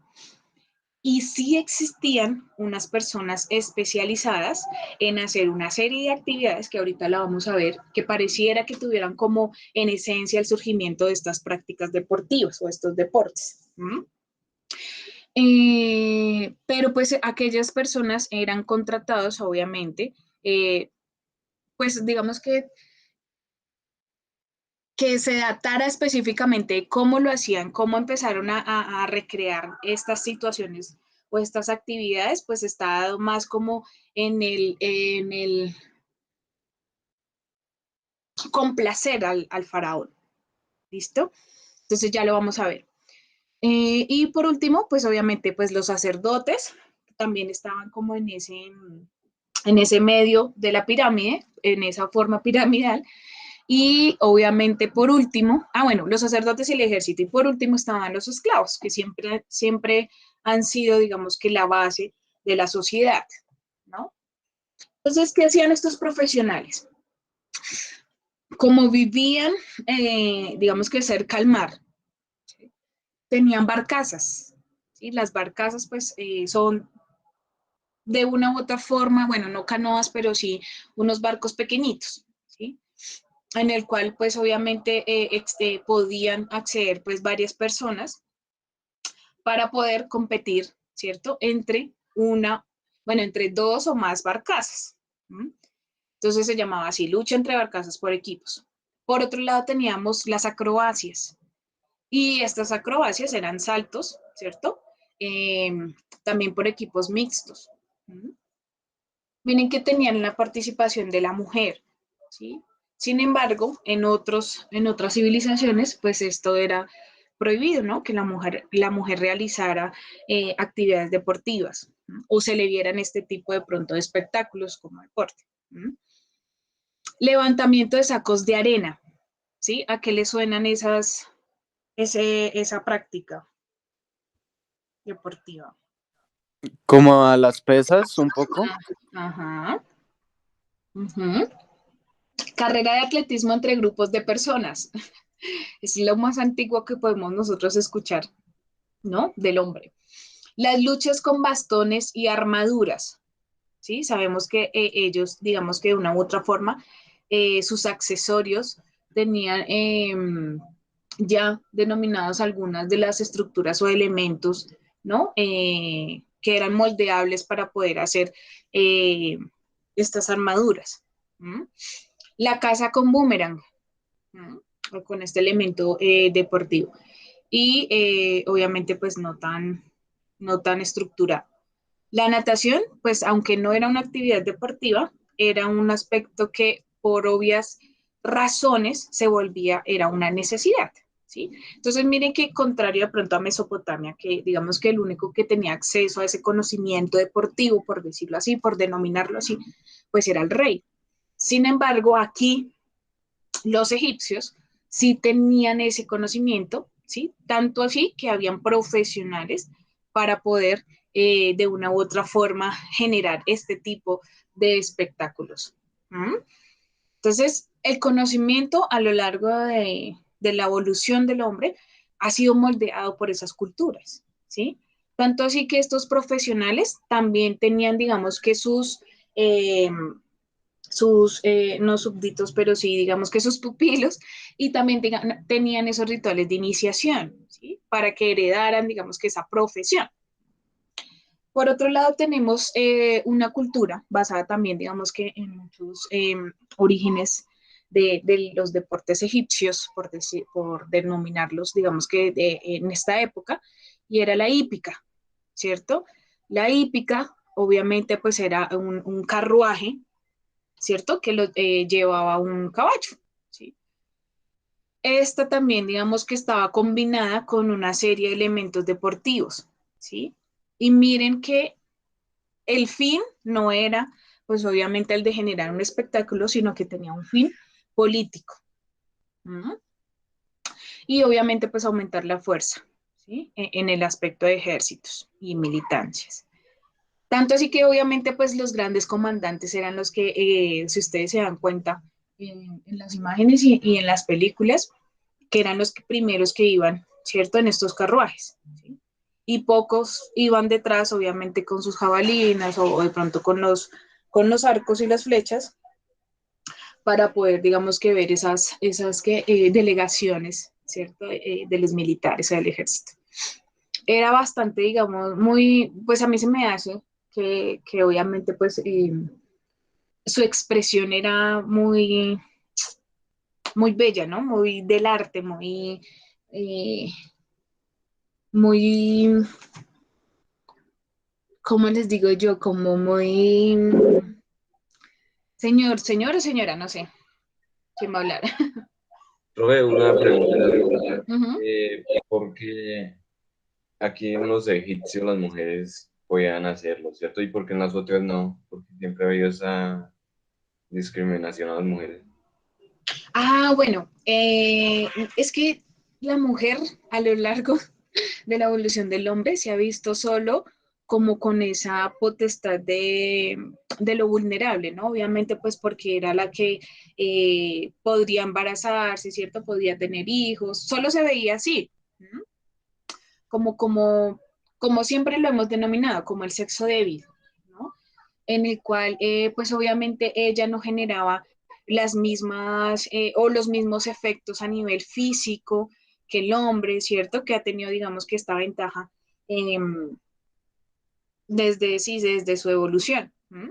Y sí existían unas personas especializadas en hacer una serie de actividades que ahorita la vamos a ver, que pareciera que tuvieran como en esencia el surgimiento de estas prácticas deportivas o estos deportes. ¿Mm? Pero pues aquellas personas eran contratados, obviamente, pues digamos que se datara específicamente cómo lo hacían, cómo empezaron a recrear estas situaciones o estas actividades, pues está dado más como en el complacer al faraón. ¿Listo? Entonces ya lo vamos a ver. Y por último, pues obviamente, pues los sacerdotes también estaban como en ese medio de la pirámide, en esa forma piramidal. Y obviamente por último, bueno, los sacerdotes y el ejército. Y por último estaban los esclavos, que siempre han sido, digamos que la base de la sociedad, ¿no? Entonces, ¿qué hacían estos profesionales? como vivían, digamos que cerca al mar, ¿sí? Tenían barcazas, ¿sí? Las barcazas pues son de una u otra forma, bueno, no canoas, pero sí unos barcos pequeñitos, ¿sí? En el cual pues obviamente podían acceder pues varias personas para poder competir, ¿cierto? Entre dos o más barcazas. ¿Mm? Entonces se llamaba así, lucha entre barcazas por equipos. Por otro lado teníamos las acrobacias, y estas acrobacias eran saltos, ¿cierto? Eh, También por equipos mixtos. ¿Mm? Miren que tenían la participación de la mujer, ¿sí? Sin embargo, en otras civilizaciones, pues esto era prohibido, ¿no? Que la mujer realizara actividades deportivas, ¿no? O se le vieran este tipo de pronto de espectáculos como deporte. ¿No? Levantamiento de sacos de arena, ¿sí? ¿A qué le suenan esa práctica deportiva? Como a las pesas, un poco. Ajá. Uh-huh. Carrera de atletismo entre grupos de personas. Es lo más antiguo que podemos nosotros escuchar, ¿no? Del hombre. Las luchas con bastones y armaduras, ¿sí? Sabemos que ellos, digamos que de una u otra forma, sus accesorios tenían ya denominados algunas de las estructuras o elementos, ¿no? Que eran moldeables para poder hacer estas armaduras. ¿Mm? La caza con boomerang, ¿no? O con este elemento deportivo. Y obviamente pues no tan estructurado. La natación, pues aunque no era una actividad deportiva, era un aspecto que por obvias razones era una necesidad, ¿sí? Entonces miren que contrario de pronto a Mesopotamia, que digamos que el único que tenía acceso a ese conocimiento deportivo, por decirlo así, por denominarlo así, pues era el rey. Sin embargo, aquí los egipcios sí tenían ese conocimiento, ¿sí? Tanto así que habían profesionales para poder de una u otra forma generar este tipo de espectáculos. ¿Mm? Entonces, el conocimiento a lo largo de la evolución del hombre ha sido moldeado por esas culturas, ¿sí? Tanto así que estos profesionales también tenían, digamos que no súbditos, pero sí, digamos que sus pupilos, y también tenían esos rituales de iniciación, ¿sí? Para que heredaran, digamos que esa profesión. Por otro lado, tenemos una cultura basada también, digamos que en muchos orígenes de los deportes egipcios, por denominarlos, digamos que en esta época, y era la hípica, ¿cierto? La hípica, obviamente, pues era un carruaje, ¿cierto? Que llevaba un caballo, ¿sí? Esta también, digamos que estaba combinada con una serie de elementos deportivos, ¿sí? Y miren que el fin no era, pues obviamente el de generar un espectáculo, sino que tenía un fin político. ¿Mm? Y obviamente pues aumentar la fuerza, ¿sí? En el aspecto de ejércitos y militancias. Tanto así que obviamente pues los grandes comandantes eran los que, si ustedes se dan cuenta, en las imágenes y en las películas, que eran los primeros que iban, ¿cierto? En estos carruajes, ¿sí? Y pocos iban detrás, obviamente, con sus jabalinas o de pronto con los arcos y las flechas para poder, digamos que ver delegaciones, ¿cierto? De los militares o del ejército. Era bastante, digamos, pues a mí se me hace que obviamente, pues, su expresión era muy bella, ¿no? Muy del arte, eh, muy, ¿cómo les digo yo? Como muy, señor o señora, no sé, quién va a hablar. Profe, una pregunta. Ujú. ¿Por qué aquí en los egipcios las mujeres podían hacerlo, cierto? ¿Y por qué en las otras no? Porque siempre ha habido esa discriminación a las mujeres. Bueno, es que la mujer a lo largo de la evolución del hombre se ha visto solo como con esa potestad de lo vulnerable, ¿no? Obviamente, pues porque era la que podría embarazarse, ¿cierto? Podía tener hijos, solo se veía así, ¿no? Como, como, como siempre lo hemos denominado, como el sexo débil, ¿no? En el cual, pues obviamente ella no generaba las mismas o los mismos efectos a nivel físico que el hombre, ¿cierto? Que ha tenido, digamos, que esta ventaja eh, desde, sí, desde su evolución. ¿Mm?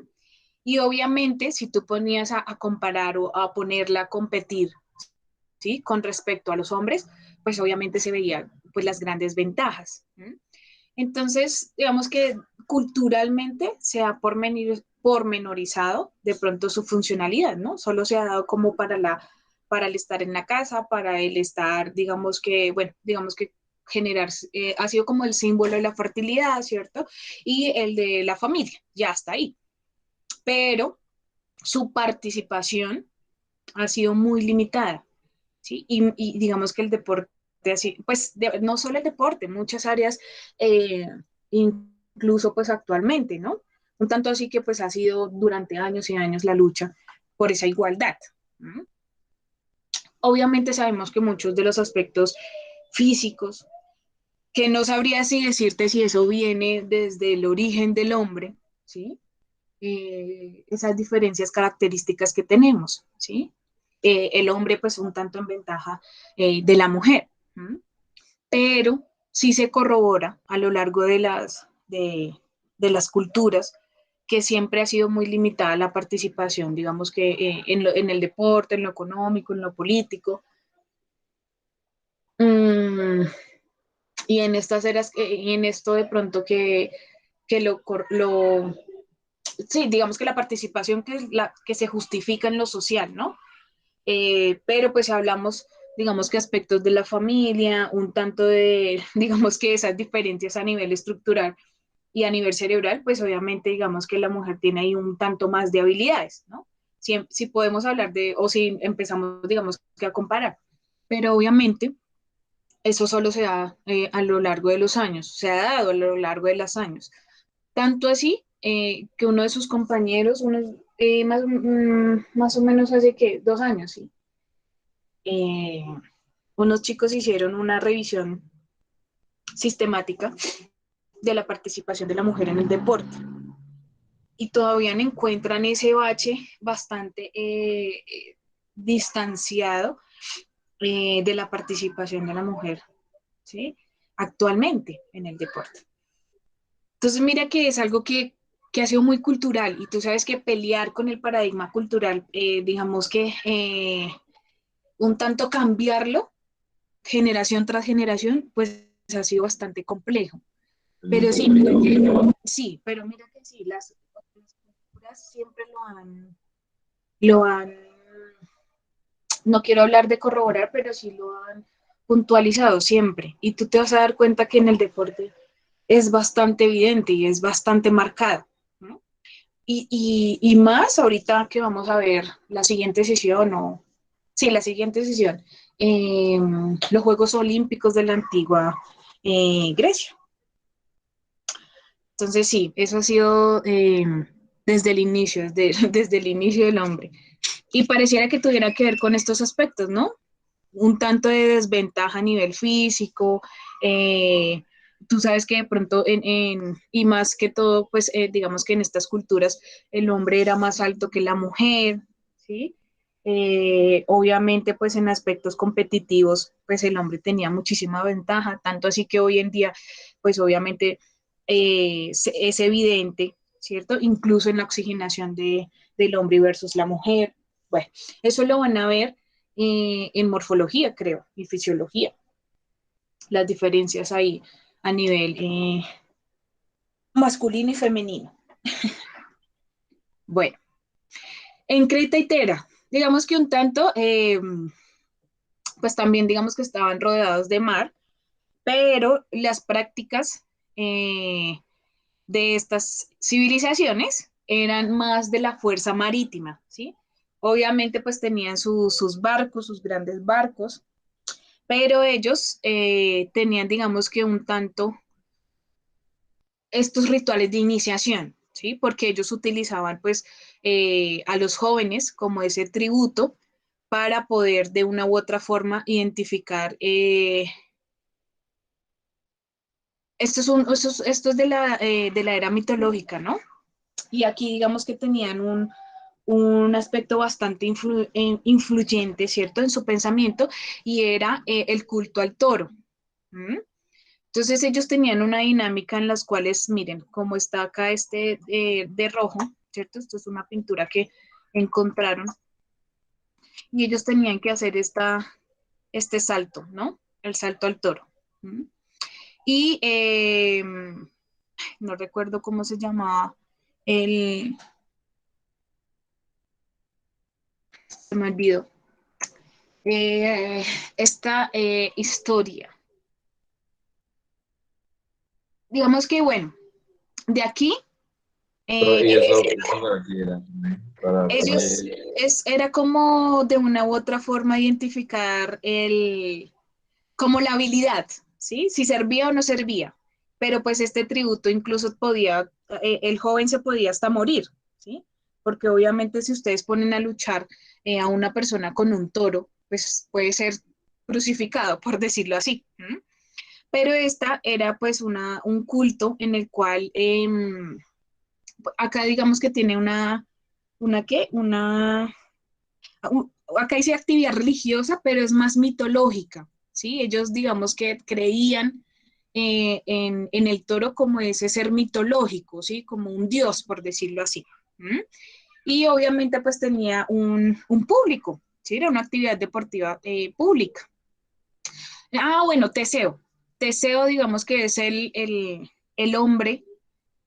Y obviamente, si tú ponías a comparar o a ponerla a competir, ¿sí? Con respecto a los hombres, pues obviamente se veían pues las grandes ventajas. ¿Mm? Entonces, digamos que culturalmente se ha pormenorizado de pronto su funcionalidad, ¿no? Solo se ha dado como para el estar en la casa, para el estar, digamos que, bueno, digamos que generar, ha sido como el símbolo de la fertilidad, ¿cierto? Y el de la familia, ya está ahí. Pero su participación ha sido muy limitada, ¿sí? Y digamos que el deporte, así, pues no solo el deporte, muchas áreas, eh, incluso pues actualmente, ¿no? Un tanto así que pues ha sido durante años y años la lucha por esa igualdad. ¿No? Obviamente sabemos que muchos de los aspectos físicos, que no sabría si decirte si eso viene desde el origen del hombre, ¿sí? Esas diferencias características que tenemos, ¿sí? El hombre pues un tanto en ventaja de la mujer, ¿m? Pero sí se corrobora a lo largo de las culturas que siempre ha sido muy limitada la participación, digamos que en el deporte, en lo económico, en lo político. Mm, y en estas eras, y en esto de pronto que sí, digamos que la participación que se justifica en lo social, ¿no? Pero pues hablamos, digamos que aspectos de la familia, un tanto de, digamos que esas diferencias a nivel estructural y a nivel cerebral, pues obviamente digamos que la mujer tiene ahí un tanto más de habilidades, ¿no? Si podemos hablar de, o si empezamos, digamos que a comparar, pero obviamente eso solo se da a lo largo de los años, se ha dado a lo largo de los años. Tanto así que uno de sus compañeros, más o menos hace que 2 años, sí, eh, unos chicos hicieron una revisión sistemática de la participación de la mujer en el deporte y todavía encuentran ese bache bastante distanciado de la participación de la mujer, ¿sí? Actualmente en el deporte. Entonces mira que es algo que ha sido muy cultural y tú sabes que pelear con el paradigma cultural, digamos que un tanto cambiarlo generación tras generación, pues ha sido bastante complejo. Pero sí, sí, pero mira que sí, las culturas siempre lo han, no quiero hablar de corroborar, pero sí lo han puntualizado siempre. Y tú te vas a dar cuenta que en el deporte es bastante evidente y es bastante marcado, ¿no? Y más ahorita que vamos a ver la siguiente sesión, o sí, la siguiente sesión, eh, los Juegos Olímpicos de la antigua Grecia. Entonces sí, eso ha sido desde el inicio, desde, desde el inicio del hombre. Y pareciera que tuviera que ver con estos aspectos, ¿no? Un tanto de desventaja a nivel físico, tú sabes que de pronto, y más que todo, pues digamos que en estas culturas el hombre era más alto que la mujer, ¿sí? Obviamente, pues en aspectos competitivos, pues el hombre tenía muchísima ventaja, tanto así que hoy en día, pues obviamente es evidente, ¿cierto? Incluso en la oxigenación del hombre versus la mujer. Bueno, eso lo van a ver en morfología, creo, y fisiología, las diferencias ahí a nivel masculino y femenino. Bueno, en Creta y Tera, digamos que un tanto, pues también digamos que estaban rodeados de mar, pero las prácticas de estas civilizaciones eran más de la fuerza marítima, ¿sí? Obviamente pues tenían sus barcos, sus grandes barcos, pero ellos tenían, digamos que un tanto estos rituales de iniciación, ¿sí? Porque ellos utilizaban pues a los jóvenes como ese tributo para poder de una u otra forma identificar, esto es de la era mitológica, ¿no? Y aquí digamos que tenían un aspecto bastante influyente, ¿cierto? En su pensamiento, y era el culto al toro. ¿Mm? Entonces ellos tenían una dinámica en las cuales, miren, como está acá este de rojo, ¿cierto? Esto es una pintura que encontraron, y ellos tenían que hacer este salto, ¿no? El salto al toro. ¿Mm? Y no recuerdo cómo se llamaba el, se me olvidó, eh, esta historia. Digamos que, bueno, de aquí, Pero, eh, ¿y eso para qué era? Para ellos era como de una u otra forma identificar como la habilidad, ¿sí? Si servía o no servía. Pero pues este tributo incluso podía, el joven se podía hasta morir, ¿sí? Porque obviamente si ustedes ponen a luchar a una persona con un toro, pues puede ser crucificado, por decirlo así. ¿Mm? Pero esta era pues un culto en el cual acá digamos que tiene una ¿qué? Acá dice actividad religiosa, pero es más mitológica, ¿sí? Ellos digamos que creían en el toro como ese ser mitológico, ¿sí? Como un dios, por decirlo así. ¿Mm? Y obviamente pues tenía un público, ¿sí? Era una actividad deportiva pública. Ah, bueno, Teseo. Teseo, digamos que es el hombre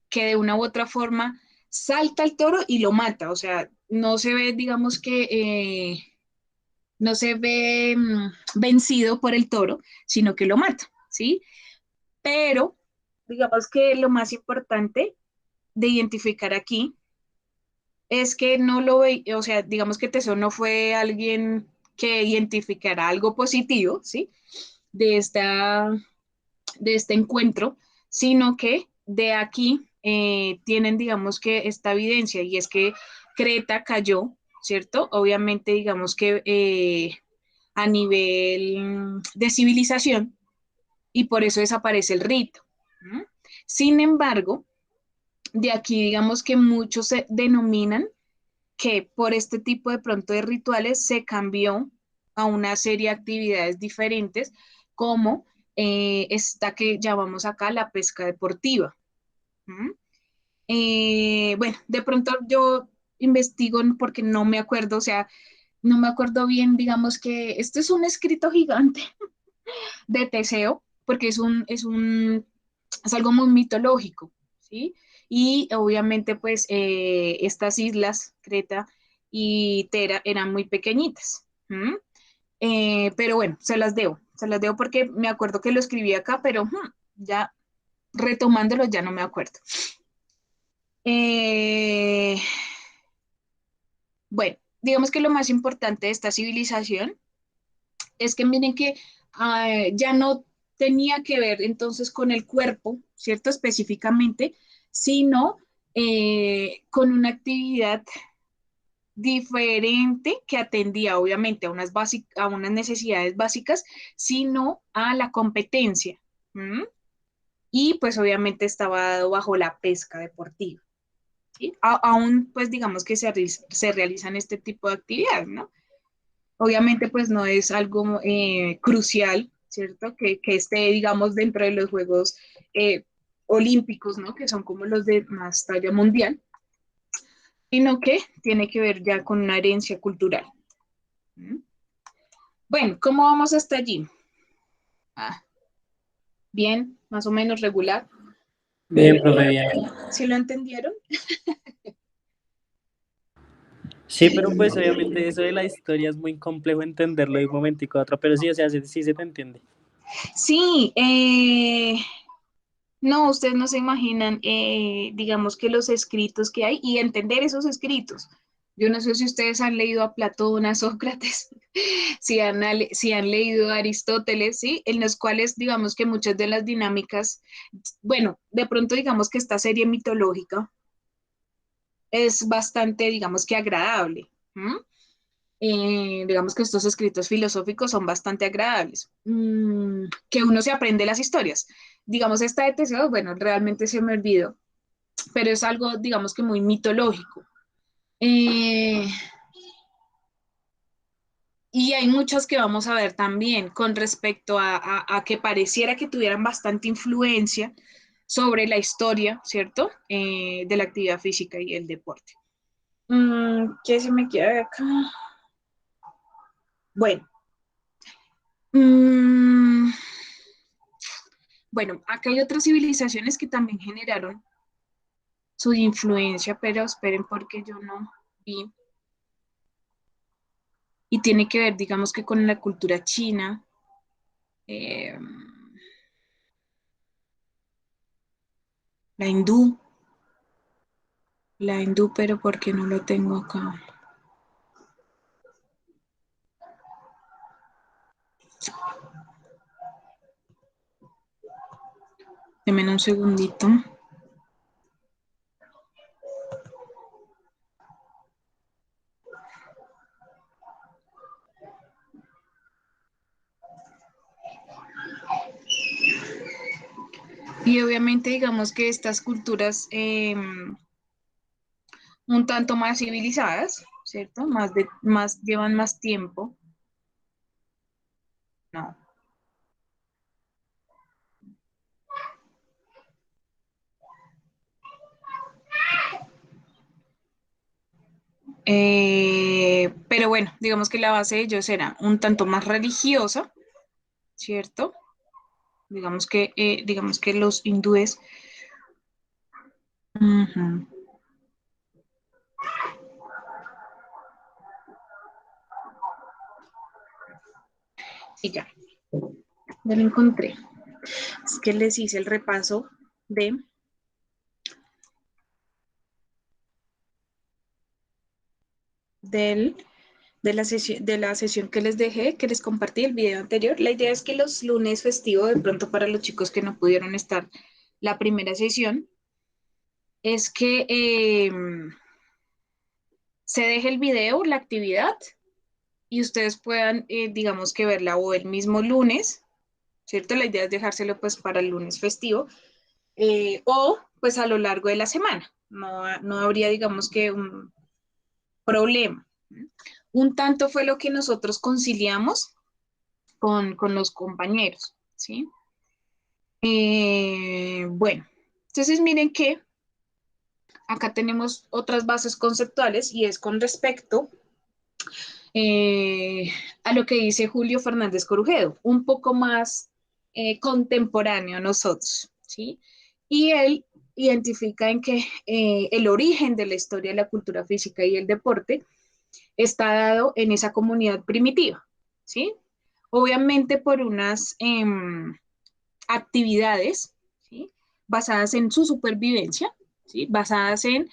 que de una u otra forma salta al toro y lo mata. O sea, no se ve, digamos que, no se ve vencido por el toro, sino que lo mata, ¿sí? Pero, digamos que lo más importante de identificar aquí es que no lo ve, o sea, digamos que Teseo no fue alguien que identificara algo positivo, ¿sí? De esta de este encuentro, sino que de aquí tienen, digamos que, esta evidencia, y es que Creta cayó, ¿cierto? Obviamente, digamos que a nivel de civilización, y por eso desaparece el rito. ¿No? Sin embargo, de aquí, digamos que muchos se denominan que por este tipo de pronto de rituales se cambió a una serie de actividades diferentes, como esta que llamamos acá la pesca deportiva. ¿Mm? Bueno, de pronto yo investigo porque no me acuerdo, o sea, no me acuerdo bien, digamos que este es un escrito gigante de Teseo, porque es algo muy mitológico, ¿sí? Y obviamente, pues, estas islas, Creta y Tera, eran muy pequeñitas. ¿Mm? Pero bueno, se las debo porque me acuerdo que lo escribí acá, pero ya retomándolo ya no me acuerdo. Eh, bueno, digamos que lo más importante de esta civilización es que miren que ya no tenía que ver entonces con el cuerpo, ¿cierto? Específicamente, sino con una actividad diferente que atendía obviamente a unas necesidades básicas, sino a la competencia. ¿Mm? Y pues obviamente estaba dado bajo la pesca deportiva. ¿Sí? Aún pues digamos que se realizan este tipo de actividades, ¿no? Obviamente, pues no es algo crucial, ¿cierto? Que esté, digamos, dentro de los Juegos Olímpicos, ¿no? Que son como los de más talla mundial, sino que tiene que ver ya con una herencia cultural. ¿Mm? Bueno, ¿cómo vamos hasta allí? Ah, bien, más o menos regular. Bien, profe, bien. ¿Sí lo entendieron? Sí, pero pues obviamente eso de la historia es muy complejo entenderlo de un momentico a otro, pero sí, o sea, sí, sí se te entiende. Sí, no, ustedes no se imaginan, digamos que los escritos que hay y entender esos escritos, Yo no sé si ustedes han leído a Platón, a Sócrates, si han leído a Aristóteles, ¿sí? En los cuales, digamos que muchas de las dinámicas, bueno, de pronto digamos que esta serie mitológica es bastante, digamos que agradable. Digamos que estos escritos filosóficos son bastante agradables, que uno se aprende las historias. Digamos, esta de Teseo, bueno, realmente se me olvidó, pero es algo, digamos que muy mitológico. Eh, y hay muchas que vamos a ver también con respecto a que pareciera que tuvieran bastante influencia sobre la historia, ¿cierto? De la actividad física y el deporte. ¿Qué se me queda de acá? Bueno, mm, bueno, acá hay otras civilizaciones que también generaron su influencia, pero esperen porque yo no vi. Y tiene que ver, digamos que con la cultura china. eh, la hindú, pero ¿por qué no lo tengo acá? Deme un segundito. Y obviamente digamos que estas culturas un tanto más civilizadas, ¿cierto? Llevan más tiempo. No. Pero bueno, digamos que la base de ellos era un tanto más religiosa, ¿cierto? Digamos que los hindúes. Ujú. Y ya lo encontré. Es que les hice el repaso de, del, de la sesión que les dejé, que les compartí el video anterior. La idea es que los lunes festivos, de pronto para los chicos que no pudieron estar la primera sesión, es que se deje el video, la actividad, y ustedes puedan, digamos que verla o el mismo lunes, ¿cierto? La idea es dejárselo pues para el lunes festivo, o pues a lo largo de la semana. No habría, digamos que un problema. Un tanto fue lo que nosotros conciliamos con los compañeros, ¿sí? Bueno, entonces miren que acá tenemos otras bases conceptuales y es con respecto eh, a lo que dice Julio Fernández Corujedo, un poco más contemporáneo a nosotros, ¿sí? Y él identifica en que el origen de la historia de la cultura física y el deporte está dado en esa comunidad primitiva, ¿sí? Obviamente por unas actividades, ¿sí? Basadas en su supervivencia, ¿sí? Basadas en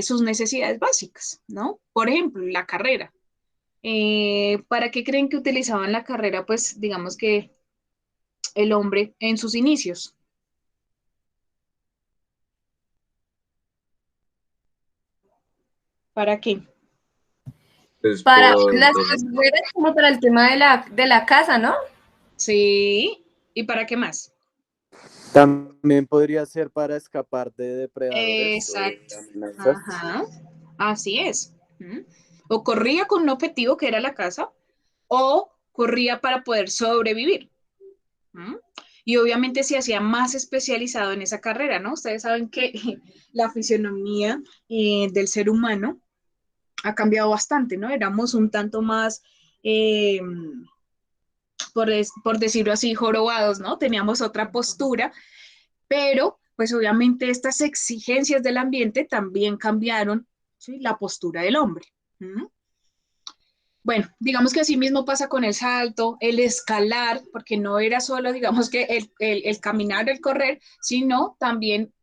sus necesidades básicas, ¿no? Por ejemplo, la carrera. ¿Para qué creen que utilizaban la carrera? Pues digamos que el hombre en sus inicios. ¿Para qué? Pues Para por las mujeres, como para el tema de la casa, ¿no? Sí. ¿Y para qué más? También podría ser para escapar de depredadores o de Exacto. amenazas. Ajá. Así es. O corría con un objetivo que era la casa, o corría para poder sobrevivir. ¿Mm? Y obviamente se hacía más especializado en esa carrera, ¿no? Ustedes saben que la fisionomía del ser humano ha cambiado bastante, ¿no? Éramos un tanto más, eh, por decirlo así, jorobados, ¿no? Teníamos otra postura, pero pues obviamente estas exigencias del ambiente también cambiaron, ¿sí? La postura del hombre. ¿Mm? Bueno, digamos que así mismo pasa con el salto, el escalar, porque no era solo, digamos que el caminar, el correr, sino también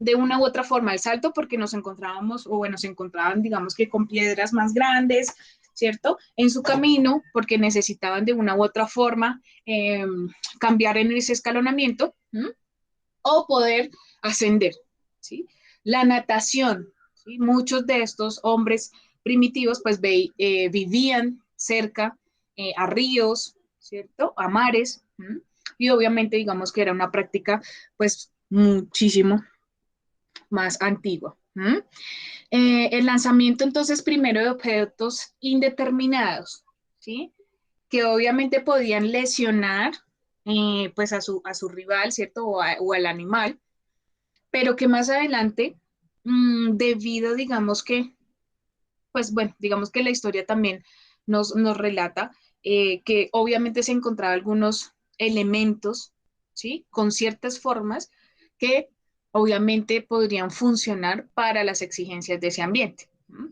de una u otra forma el salto porque nos encontrábamos, o bueno, se encontraban, digamos que con piedras más grandes, ¿cierto? En su camino, porque necesitaban de una u otra forma cambiar en ese escalonamiento, ¿m? O poder ascender, ¿sí? La natación, ¿sí? Muchos de estos hombres primitivos pues vivían cerca a ríos, ¿cierto? A mares, ¿m? Y obviamente digamos que era una práctica pues muchísimo más antigua. ¿M? El lanzamiento entonces primero de objetos indeterminados, ¿sí? Que obviamente podían lesionar pues a su rival, ¿cierto? O al animal, pero que más adelante, debido, digamos que, pues bueno, digamos que la historia también nos relata que obviamente se encontraban algunos elementos, ¿sí? Con ciertas formas que obviamente podrían funcionar para las exigencias de ese ambiente. ¿M?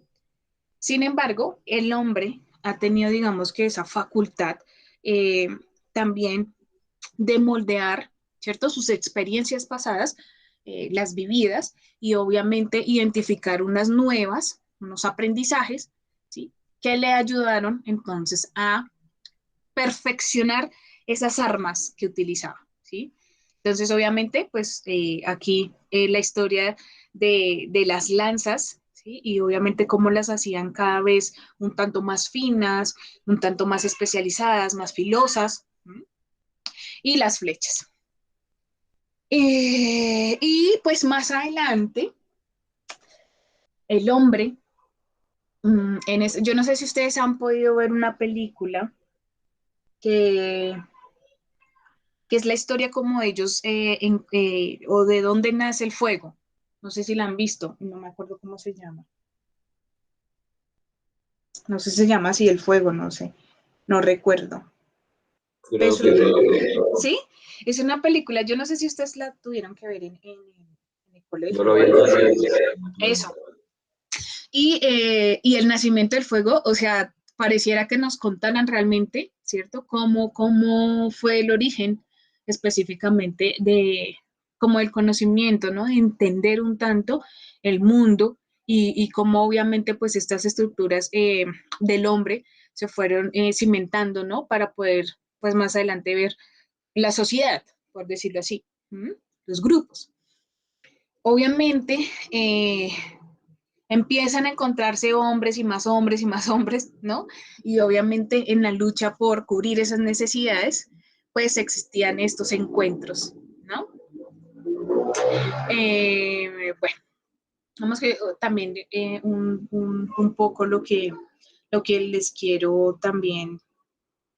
Sin embargo, el hombre ha tenido, digamos que esa facultad eh, también de moldear, ¿cierto? Sus experiencias pasadas, las vividas, y obviamente identificar unas nuevas, unos aprendizajes, ¿sí? Que le ayudaron entonces a perfeccionar esas armas que utilizaba, ¿sí? Entonces, obviamente, pues aquí la historia de las lanzas, ¿sí? Y obviamente cómo las hacían cada vez un tanto más finas, un tanto más especializadas, más filosas, ¿sí? Y las flechas. Y pues más adelante, el hombre, yo no sé si ustedes han podido ver una película que, que es la historia como ellos, o de dónde nace el fuego. No sé si la han visto, no me acuerdo cómo se llama. No sé si se llama así el fuego, no sé, no recuerdo. Creo Es que sí. ¿sí? Es una película, yo no sé si ustedes la tuvieron que ver en el Yo colegio lo o vi en algo la así. serie. Eso. Y el nacimiento del fuego, o sea, pareciera que nos contaran realmente, ¿cierto? Cómo fue el origen específicamente de, como el conocimiento, ¿no? De entender un tanto el mundo y cómo obviamente pues estas estructuras del hombre se fueron cimentando, ¿no? Para poder pues más adelante ver la sociedad, por decirlo así, ¿m? Los grupos. Obviamente, empiezan a encontrarse hombres y más hombres, ¿no? Y obviamente en la lucha por cubrir esas necesidades, pues existían estos encuentros, ¿no? Bueno, vamos que también un poco lo que les quiero también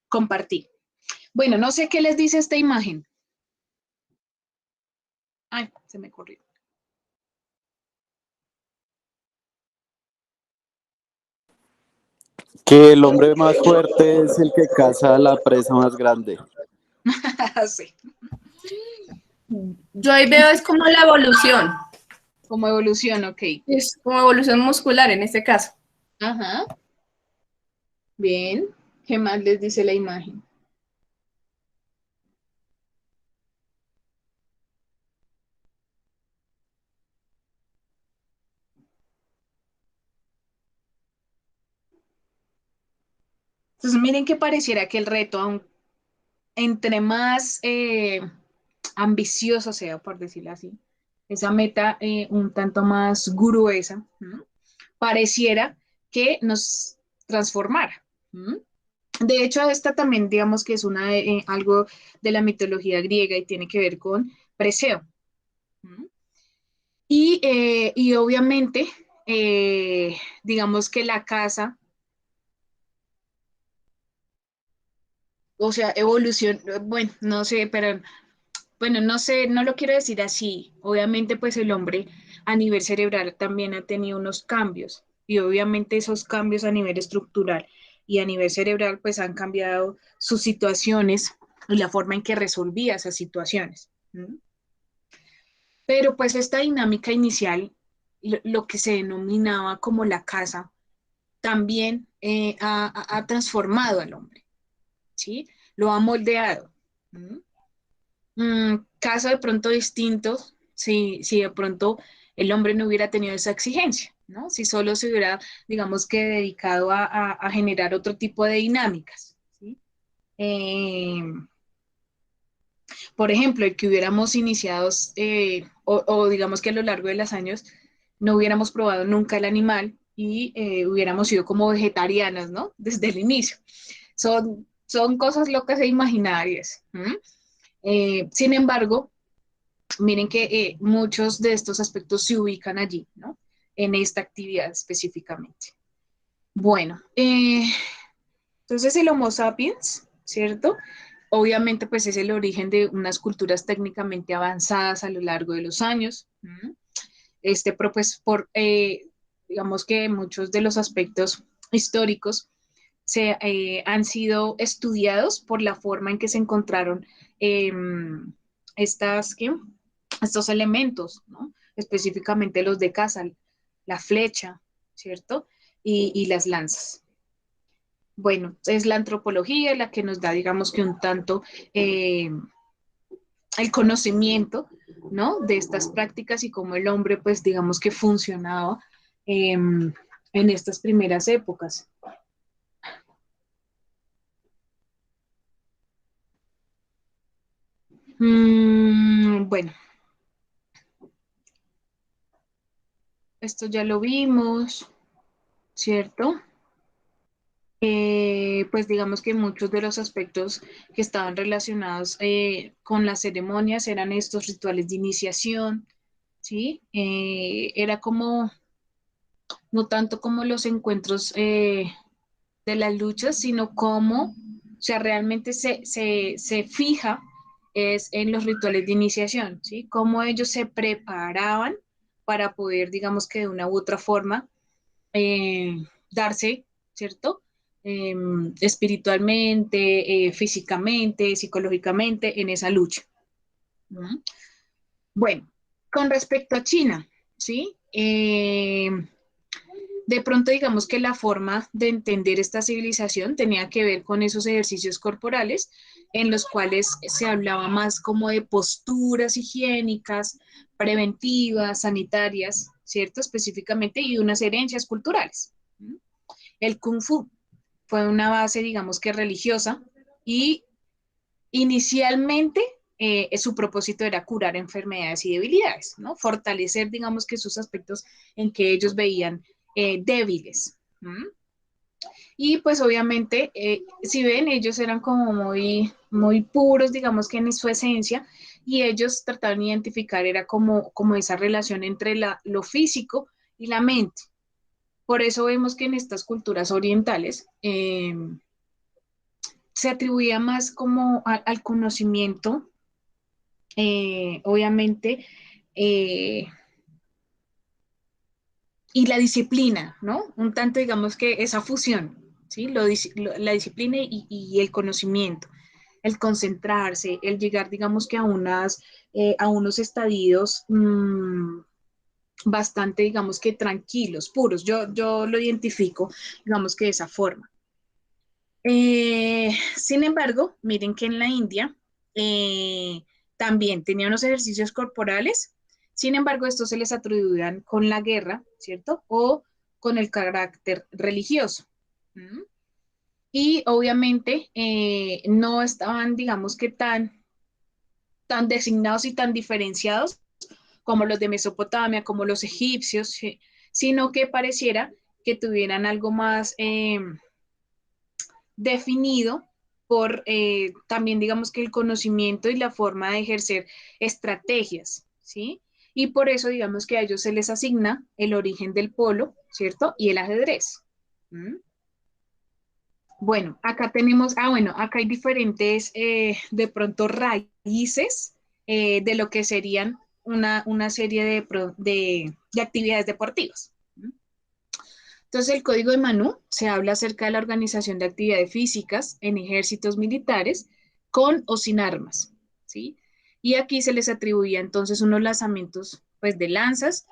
compartir. Bueno, no sé qué les dice esta imagen. Ay, se me corrió. Que el hombre más fuerte es el que caza a la presa más grande. Sí. Yo ahí veo es como la evolución, Como evolución, ok. es como evolución muscular en este caso. Ajá. Bien. ¿Qué más les dice la imagen? Entonces, miren que pareciera que el reto, entre más ambicioso sea, por decirlo así, esa meta un tanto más gruesa, ¿no? Pareciera que nos transformara. ¿No? De hecho, esta también, digamos que es algo de la mitología griega y tiene que ver con Preseo. ¿No? Y obviamente, digamos que la casa, o sea, evolución, bueno, no sé, pero bueno, no sé, no lo quiero decir así. Obviamente, pues el hombre a nivel cerebral también ha tenido unos cambios y obviamente esos cambios a nivel estructural y a nivel cerebral pues han cambiado sus situaciones y la forma en que resolvía esas situaciones. ¿No? Pero pues esta dinámica inicial, lo que se denominaba como la casa, también ha transformado al hombre, ¿sí? Lo ha moldeado. ¿No? Caso de pronto distinto si de pronto el hombre no hubiera tenido esa exigencia, ¿no? Si solo se hubiera, digamos que, dedicado a generar otro tipo de dinámicas, ¿sí? Por ejemplo, el que hubiéramos iniciado, o digamos que a lo largo de los años no hubiéramos probado nunca el animal y hubiéramos sido como vegetarianas, ¿no? Desde el inicio. Son cosas locas e imaginarias. Sin embargo, miren que muchos de estos aspectos se ubican allí, ¿no? En esta actividad específicamente. Bueno, entonces el Homo sapiens, ¿cierto? Obviamente, pues es el origen de unas culturas técnicamente avanzadas a lo largo de los años. Pero pues digamos que muchos de los aspectos históricos han sido estudiados por la forma en que se encontraron eh, estas, ¿qué? Estos elementos, ¿no? Específicamente los de caza, la flecha, ¿cierto? Y las lanzas. Bueno, es la antropología la que nos da, digamos que un tanto el conocimiento, ¿no? De estas prácticas y cómo el hombre, pues, digamos que funcionaba en estas primeras épocas. Bueno, esto ya lo vimos, ¿cierto? Pues digamos que muchos de los aspectos que estaban relacionados con las ceremonias eran estos rituales de iniciación, ¿sí? Era como, no tanto como los encuentros de las luchas, sino como, o sea, realmente se fija es en los rituales de iniciación, ¿sí? Cómo ellos se preparaban para poder, digamos que de una u otra forma, eh, darse, ¿cierto? Espiritualmente, físicamente, psicológicamente en esa lucha. ¿No? Bueno, con respecto a China, ¿sí? De pronto digamos que la forma de entender esta civilización tenía que ver con esos ejercicios corporales en los cuales se hablaba más como de posturas higiénicas, preventivas, sanitarias, ¿cierto? Específicamente y unas herencias culturales. El Kung Fu fue una base, digamos que religiosa y inicialmente su propósito era curar enfermedades y debilidades, ¿no? Fortalecer, digamos que sus aspectos en que ellos veían débiles. Y pues obviamente, si ven, ellos eran como muy puros, digamos que en su esencia, y ellos trataban de identificar, era como esa relación entre lo físico y la mente. Por eso vemos que en estas culturas orientales se atribuía más como al conocimiento, obviamente, eh, y la disciplina, ¿no? Un tanto, digamos que esa fusión, ¿sí? La disciplina y el conocimiento, el concentrarse, el llegar, digamos que a unos estadios bastante, digamos que tranquilos, puros. Yo lo identifico, digamos que de esa forma. Sin embargo, miren que en la India también tenía unos ejercicios corporales, sin embargo, estos se les atribuían con la guerra, ¿cierto? O con el carácter religioso. ¿Mm? Y obviamente no estaban, digamos que tan designados y tan diferenciados como los de Mesopotamia, como los egipcios, ¿sí? Sino que pareciera que tuvieran algo más definido por también, digamos que el conocimiento y la forma de ejercer estrategias, ¿sí? Y por eso, digamos que a ellos se les asigna el origen del polo, ¿cierto? Y el ajedrez. ¿Mm? Bueno, acá tenemos, bueno, acá hay diferentes, de pronto, raíces de lo que serían una serie de actividades deportivas. Entonces, el Código de Manú se habla acerca de la organización de actividades físicas en ejércitos militares con o sin armas, ¿sí? Y aquí se les atribuía entonces unos lanzamientos, pues, de lanzas,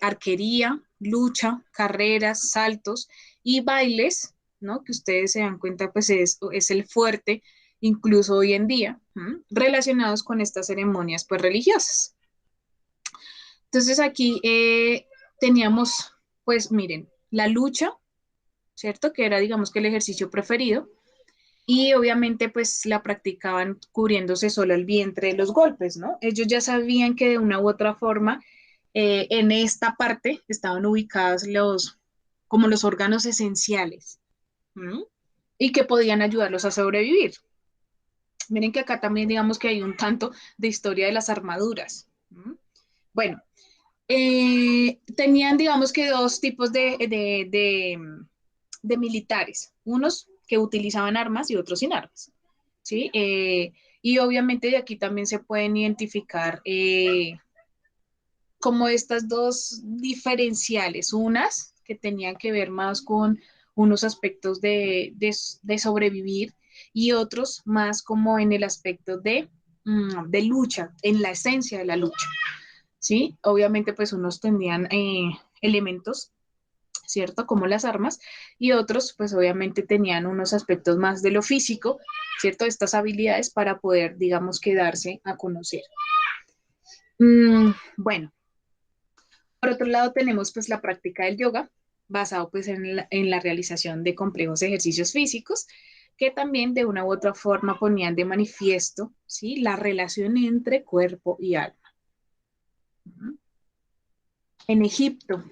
arquería, lucha, carreras, saltos y bailes, ¿no? Que ustedes se dan cuenta, pues, es el fuerte, incluso hoy en día, relacionados con estas ceremonias, pues, religiosas. Entonces aquí teníamos, pues miren, la lucha, ¿cierto? Que era, digamos, que el ejercicio preferido. Y obviamente pues la practicaban cubriéndose solo el vientre de los golpes, ¿no? Ellos ya sabían que de una u otra forma en esta parte estaban ubicados como los órganos esenciales, ¿m? Y que podían ayudarlos a sobrevivir. Miren que acá también digamos que hay un tanto de historia de las armaduras. ¿M? Bueno, tenían digamos que dos tipos de militares, unos que utilizaban armas y otros sin armas, ¿sí? Y obviamente de aquí también se pueden identificar como estas dos diferenciales, unas que tenían que ver más con unos aspectos de sobrevivir y otros más como en el aspecto de lucha, en la esencia de la lucha, ¿sí? Obviamente pues unos tenían elementos, ¿cierto? Como las armas, y otros, pues obviamente tenían unos aspectos más de lo físico, ¿cierto? Estas habilidades para poder, digamos, quedarse a conocer. Bueno, por otro lado tenemos pues la práctica del yoga, basado pues en la realización de complejos ejercicios físicos, que también de una u otra forma ponían de manifiesto, ¿sí? La relación entre cuerpo y alma. En Egipto,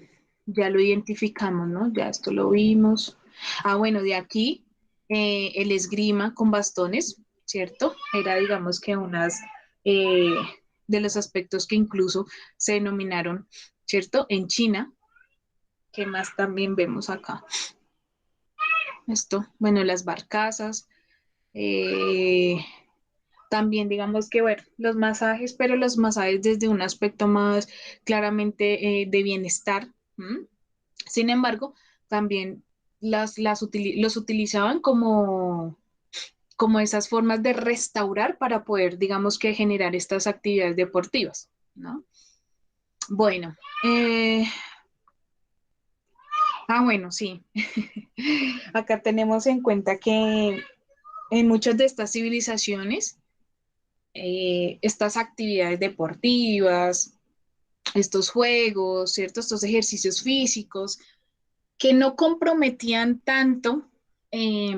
ya lo identificamos, ¿no? Ya esto lo vimos. Ah, bueno, de aquí el esgrima con bastones, ¿cierto? Era, digamos que eh, de los aspectos que incluso se denominaron, ¿cierto? En China, ¿qué más también vemos acá? Esto, bueno, las barcazas, eh, también digamos que, bueno, los masajes, pero los masajes desde un aspecto más claramente de bienestar. ¿M? Sin embargo, también los utilizaban como esas formas de restaurar para poder, digamos que, generar estas actividades deportivas, ¿no? Bueno, bueno, sí. Acá tenemos en cuenta que en muchas de estas civilizaciones, estas actividades deportivas, estos juegos, ¿cierto? Estos ejercicios físicos que no comprometían tanto eh,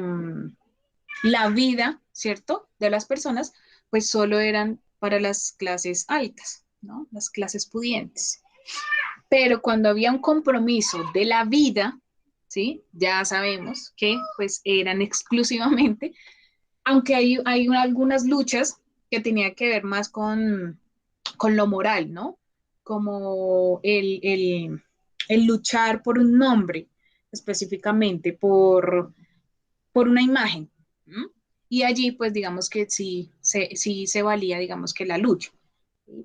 la vida, ¿cierto? De las personas, pues solo eran para las clases altas, ¿no? Las clases pudientes. Pero cuando había un compromiso de la vida, ¿sí? Ya sabemos que pues eran exclusivamente, aunque hay algunas luchas que tenían que ver más con lo moral, ¿no? Como el luchar por un nombre, específicamente por una imagen. ¿M? Y allí, pues, digamos que sí se valía, digamos que la lucha,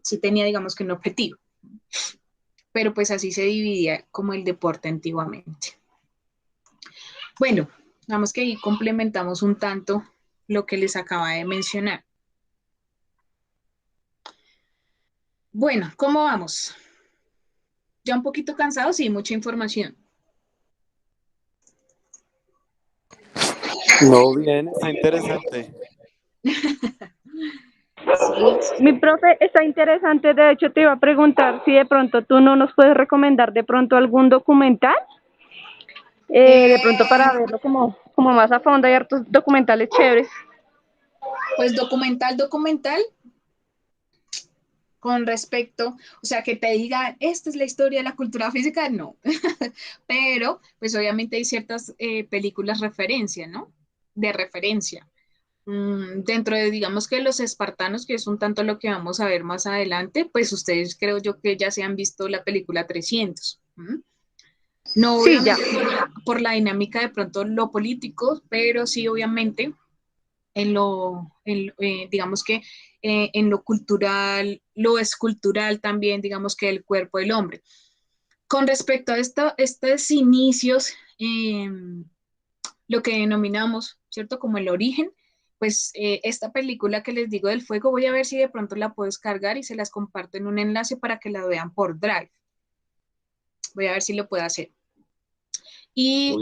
sí tenía, digamos que un objetivo, pero pues así se dividía como el deporte antiguamente. Bueno, digamos que ahí complementamos un tanto lo que les acaba de mencionar. Bueno, ¿cómo vamos? Ya un poquito cansados y mucha información. No, bien, está interesante. Mi profe, está interesante. De hecho, te iba a preguntar si de pronto tú no nos puedes recomendar de pronto algún documental, de pronto para verlo como más a fondo. Hay hartos documentales chéveres. Pues documental, con respecto, o sea, que te diga, esta es la historia de la cultura física, no. Pero, pues obviamente hay ciertas películas referencia, ¿no? De referencia. Dentro de, digamos que los espartanos, que es un tanto lo que vamos a ver más adelante, pues ustedes creo yo que ya se han visto la película 300. No Sí, ya. obviamente por la dinámica de pronto lo político, pero sí obviamente digamos que en lo cultural, lo escultural también, digamos que el cuerpo del hombre. Con respecto a estos inicios, lo que denominamos, ¿cierto? Como el origen, pues esta película que les digo del fuego, voy a ver si de pronto la puedo descargar y se las comparto en un enlace para que la vean por Drive. Voy a ver si lo puedo hacer. Sí,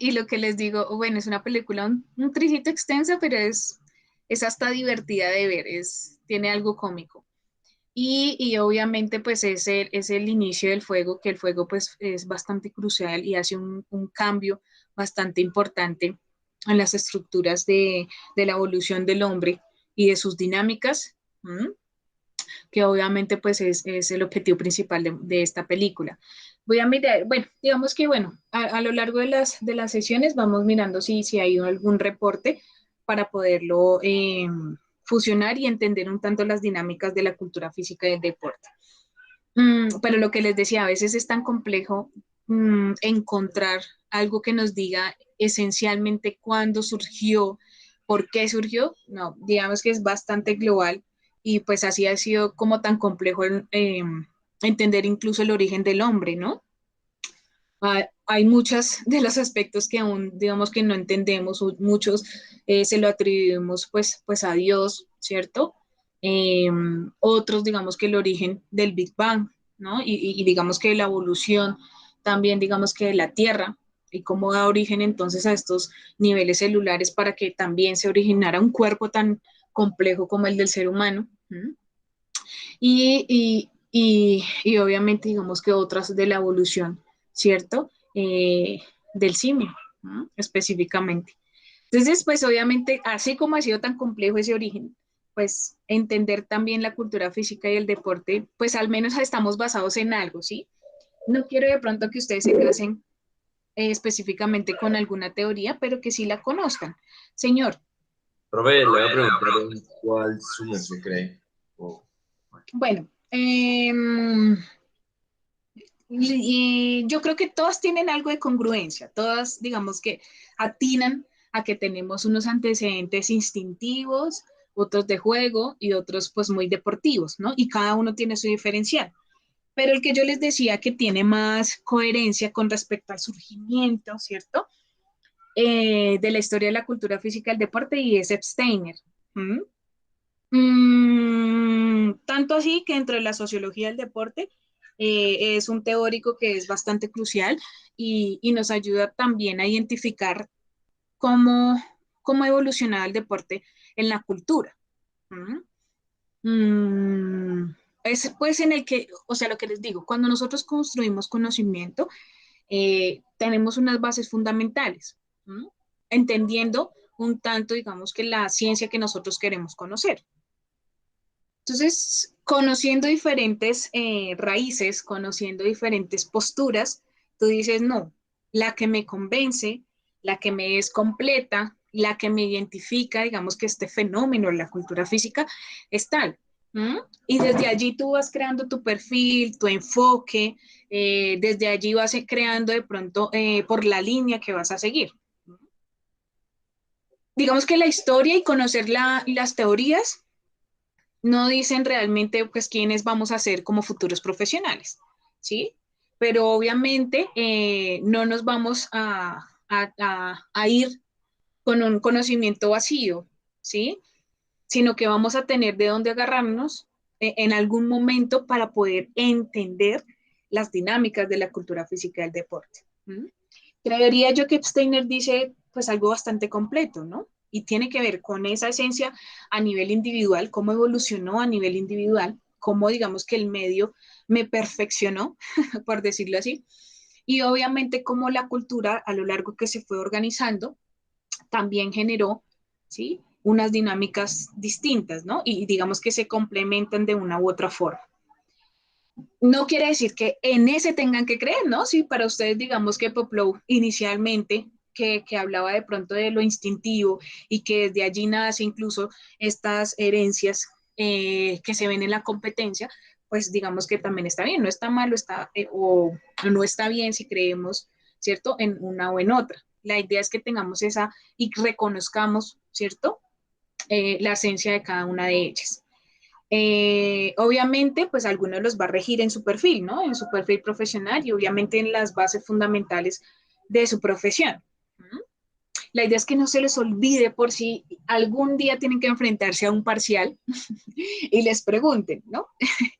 y lo que les digo, bueno, es una película un tricito extensa, pero es hasta divertida de ver, tiene algo cómico. Y obviamente pues es el inicio del fuego, que el fuego pues es bastante crucial y hace un cambio bastante importante en las estructuras de la evolución del hombre y de sus dinámicas, ¿m? Que obviamente pues es el objetivo principal de esta película. Voy a mirar, bueno, digamos que bueno, a lo largo de las sesiones vamos mirando si hay algún reporte para poderlo fusionar y entender un tanto las dinámicas de la cultura física y del deporte. Pero lo que les decía, a veces es tan complejo encontrar algo que nos diga esencialmente cuándo surgió, por qué surgió. No, digamos que es bastante global y pues así ha sido como tan complejo entender incluso el origen del hombre, ¿no? Hay muchos de los aspectos que aún, digamos que no entendemos, o muchos se lo atribuimos pues a Dios, ¿cierto? Eh, Otros, digamos que el origen del Big Bang, ¿no? Y digamos que la evolución también, digamos que de la Tierra, y cómo da origen entonces a estos niveles celulares para que también se originara un cuerpo tan complejo como el del ser humano. ¿Mm? Y obviamente digamos que otras de la evolución, ¿cierto? Del simio, ¿no? Específicamente. Entonces, pues obviamente, así como ha sido tan complejo ese origen, pues entender también la cultura física y el deporte, pues al menos estamos basados en algo, ¿sí? No quiero de pronto que ustedes se casen específicamente con alguna teoría, pero que sí la conozcan. Señor, Profe, le voy a preguntar en cuál sumo se cree. O- bueno, y yo creo que todas tienen algo de congruencia, todas digamos que atinan a que tenemos unos antecedentes instintivos, otros de juego y otros pues muy deportivos, ¿no? Y cada uno tiene su diferencial. Pero el que yo les decía que tiene más coherencia con respecto al surgimiento, ¿cierto? De la historia de la cultura física del deporte y es Epsteiner. ¿Mm? Tanto así que dentro de la sociología del deporte es un teórico que es bastante crucial y nos ayuda también a identificar cómo, cómo ha evolucionado el deporte en la cultura. ¿Mm? Mm, es pues en el que, o sea, lo que les digo, cuando nosotros construimos conocimiento, tenemos unas bases fundamentales, ¿Mm? Entendiendo un tanto, digamos, que la ciencia que nosotros queremos conocer. Entonces, conociendo diferentes raíces, conociendo diferentes posturas, tú dices, no, la que me convence, la que me es completa, la que me identifica, digamos que este fenómeno en la cultura física es tal. ¿Mm? Y desde allí tú vas creando tu perfil, tu enfoque, desde allí vas creando de pronto por la línea que vas a seguir. Digamos que la historia y conocer las teorías no dicen realmente pues quiénes vamos a ser como futuros profesionales, ¿sí? Pero obviamente no nos vamos a ir con un conocimiento vacío, ¿sí? Sino que vamos a tener de dónde agarrarnos en algún momento para poder entender las dinámicas de la cultura física del deporte. ¿Mm? Creería yo que Steiner dice pues algo bastante completo, ¿no? Y tiene que ver con esa esencia a nivel individual, cómo evolucionó a nivel individual, cómo digamos que el medio me perfeccionó, por decirlo así, y obviamente cómo la cultura a lo largo que se fue organizando también generó, ¿sí? Unas dinámicas distintas, ¿no? Y digamos que se complementan de una u otra forma. No quiere decir que en ese tengan que creer, ¿no? Si para ustedes digamos que Poplow inicialmente, que hablaba de pronto de lo instintivo y que desde allí nace incluso estas herencias que se ven en la competencia, pues digamos que también está bien, no está malo está, o no está bien si creemos, ¿cierto?, en una o en otra. La idea es que tengamos esa y reconozcamos, ¿cierto?, la esencia de cada una de ellas. Obviamente, pues algunos los va a regir en su perfil, ¿no? En su perfil profesional y obviamente en las bases fundamentales de su profesión. ¿Mm? La idea es que no se les olvide por si algún día tienen que enfrentarse a un parcial y les pregunten, ¿no?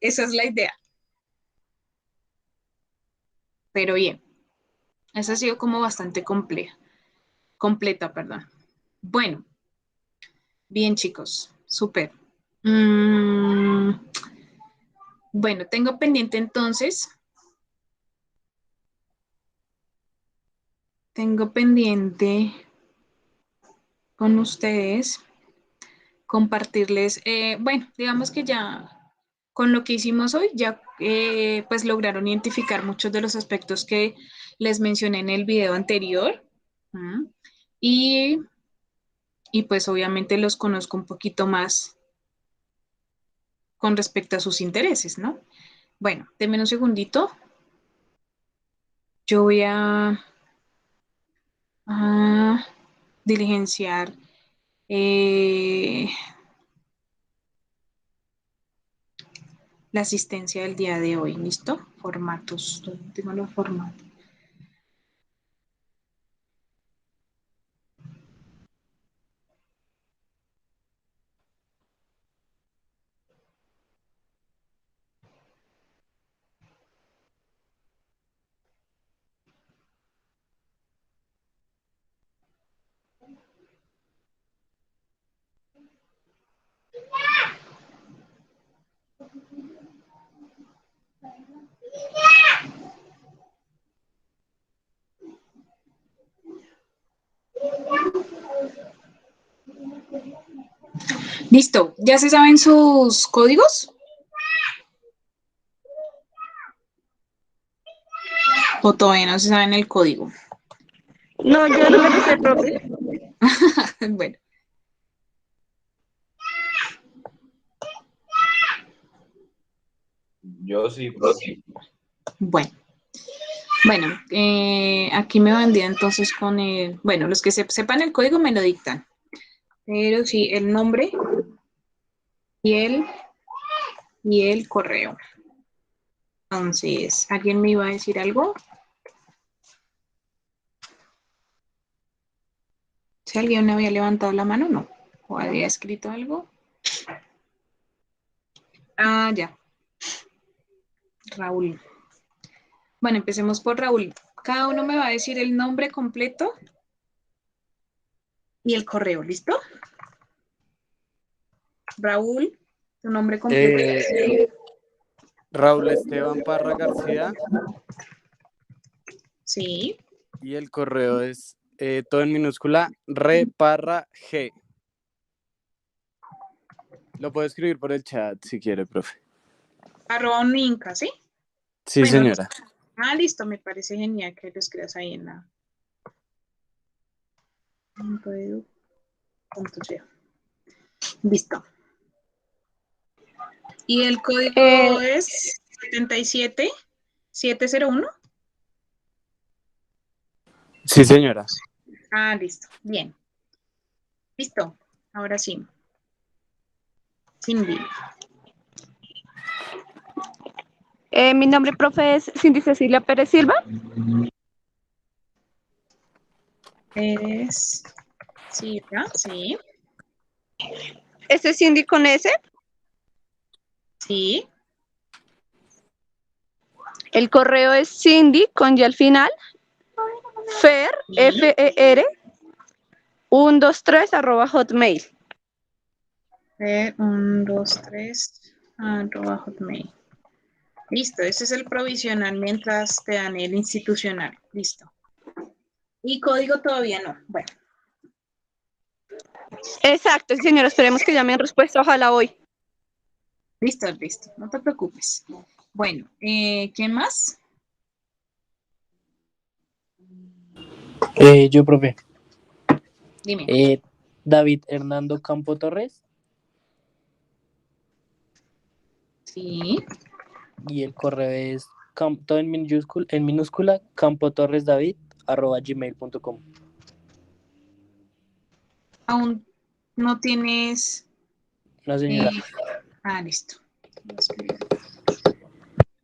Esa es la idea. Pero bien, esa ha sido como bastante compleja, completa, perdón. Bueno, bien chicos, súper. Mm, Bueno, tengo pendiente entonces. Tengo pendiente con ustedes compartirles, bueno, digamos que ya con lo que hicimos hoy, ya pues lograron identificar muchos de los aspectos que les mencioné en el video anterior. ¿Mm? Y, y pues obviamente los conozco un poquito más con respecto a sus intereses, ¿no? Bueno, denme un segundito. Yo voy a diligenciar la asistencia del día de hoy. ¿Listo? Formatos. ¿Dónde tengo los formatos? Listo. ¿Ya se saben sus códigos? ¿O todavía no se saben el código? No, yo no me lo sé, profe. Bueno, Yo sí, profe. bueno. Bueno, aquí me vendría entonces con el, bueno, los que sepan el código me lo dictan, pero sí, el nombre y el correo. Entonces, ¿alguien me iba a decir algo? Si alguien me había levantado la mano, no. ¿O había escrito algo? Ah, ya, Raúl. Bueno, empecemos por Raúl. Cada uno me va a decir el nombre completo y el correo, ¿listo? Raúl, tu nombre completo. Raúl Esteban Parra García Sí, y el correo es todo en minúscula, reparra g. Lo puedo escribir por el chat si quiere, profe. @Ninca, ¿sí? Sí, Bueno, señora. listo, me parece genial que lo escribas ahí en la... Listo. ¿Y el código es 77701? Sí, señora. Listo. Bien. Listo. Ahora sí. Cindy. Mi nombre, profe, es Cindy Cecilia Pérez Silva. Eres Silvia, sí. Este es Cindy con S. Sí. El correo es Cindy con Y al final. Fer, Sí. F-E-R, 123 @hotmail. 123 @hotmail. Listo, ese es el provisional mientras te dan el institucional. Listo. Y código todavía no. Bueno, Exacto, sí, señora, esperemos que llamen respuesta, ojalá hoy. listo, listo. No te preocupes. Bueno, ¿quién más? Yo, profe. Dime. David Hernando Campo Torres Sí. y el correo es todo en minúscula campotorresdavid@gmail.com. Aún no tienes... No, señora. Listo.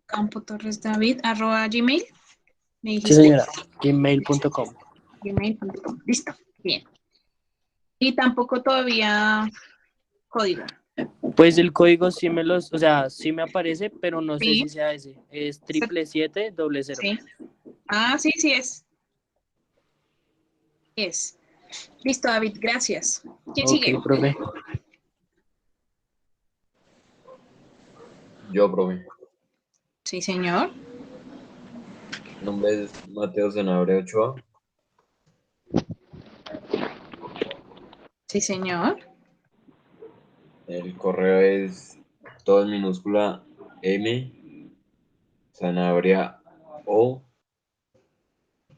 Campo Torres David @gmail. ¿Me Sí, dijiste? señora. Gmail.com. Gmail.com. Listo. Bien. Y tampoco todavía código. Pues el código sí o sea, sí me aparece, pero no sé Sí. si sea ese. Es 77700. Sí. Sí, sí es. Es. Listo, David. Gracias. ¿Quién Ok, sigue? profe. Yo, profe. Sí, señor. Mi nombre es Mateo Sanabria Ochoa. Sí, señor. El correo es todo en minúscula M Sanabria O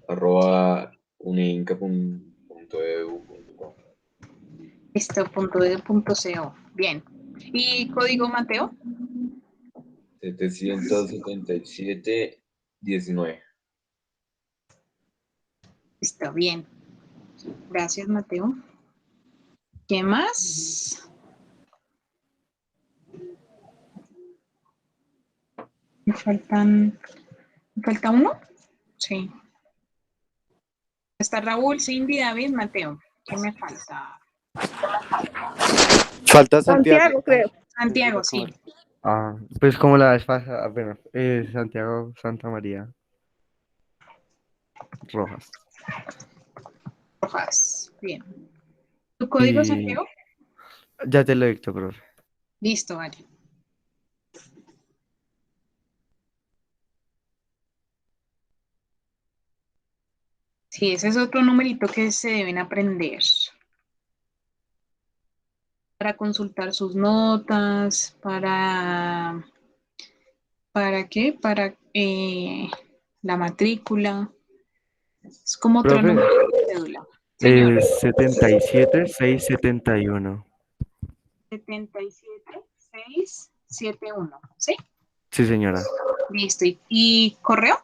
arroba uninca.edu.co. Listo, .edu.co. Bien. ¿Y código Mateo? 777-19. Está bien. Gracias, Mateo. ¿Qué más? ¿Me falta uno? Sí. Está Raúl, Cindy, David, Mateo. ¿Qué me falta? Falta Santiago. Santiago, creo. Santiago, sí. Ah, pues como la vez pasada, bueno, Santiago Santa María Rojas. Rojas. Bien. ¿Tu código, Y Santiago? ya te lo he dicho, profe. Listo, vale. Sí, ese es otro numerito que se deben aprender para consultar sus notas, ¿para qué? Para la matrícula. Es como otro Profe, número de cédula. Señor, 77671. 77671. ¿Sí? Sí, señora. Listo. ¿Y correo?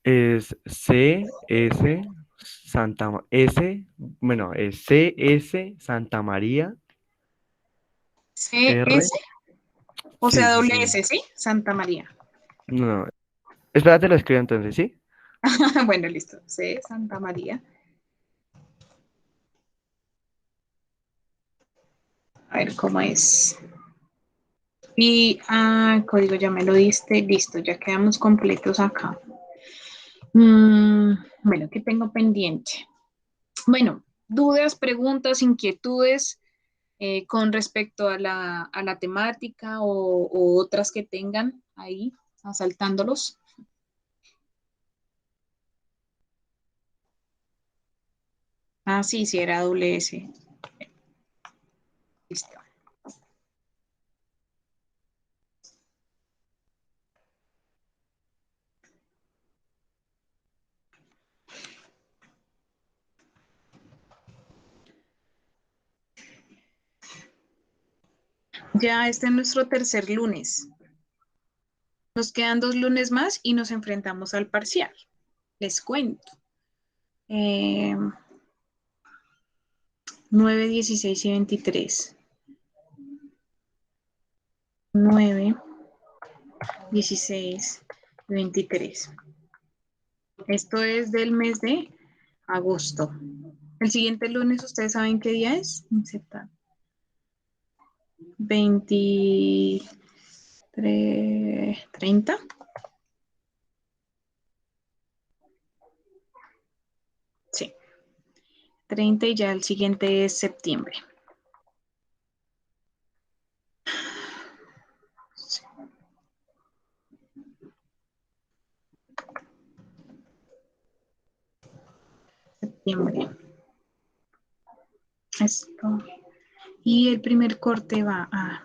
Es CS bueno, es CS Santa María R. CS, o Sí, sea, sí, doble sí. S, ¿sí? Santa María. No, no. Espérate, lo escribo entonces, ¿sí? Bueno, listo. C, Santa María. A ver cómo es. Y, código ya me lo diste. Listo, ya quedamos completos acá. Bueno, ¿qué tengo pendiente? Bueno, dudas, preguntas, inquietudes con respecto a la temática o otras que tengan ahí, asaltándolos. Sí, sí, era doble S. Listo. Ya este es nuestro tercer lunes. Nos quedan 2 lunes más y nos enfrentamos al parcial. Les cuento. 9, 16 y 23. 9, 16 y 23. Esto es del mes de agosto. El siguiente lunes, ¿ustedes saben qué día es? 23, 30. Sí, 30 y ya el siguiente es septiembre. Septiembre. Esto. Y el primer corte va a...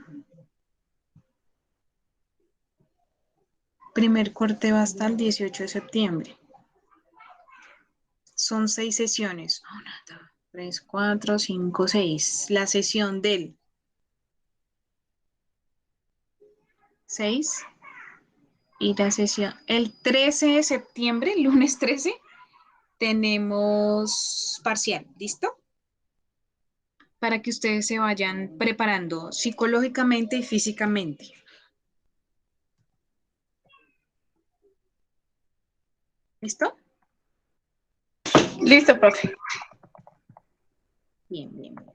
Primer corte va hasta el 18 de septiembre. Son 6 sesiones. 1, 2, 3, 4, 5, 6. La sesión del 6 y la sesión el 13 de septiembre, lunes 13, tenemos parcial. ¿Listo? Para que ustedes se vayan preparando psicológicamente y físicamente. ¿Listo? Listo, profe. Bien, bien, bien.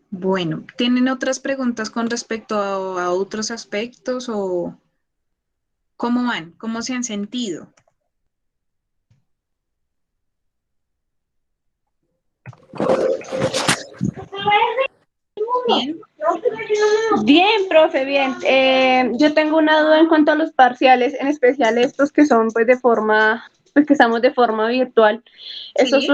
Bueno, ¿tienen otras preguntas con respecto a otros aspectos o cómo van? ¿Cómo se han sentido? Bien. Bien, profe, bien. Yo tengo una duda en cuanto a los parciales, en especial estos que son pues que estamos de forma virtual. ¿Esos Sí.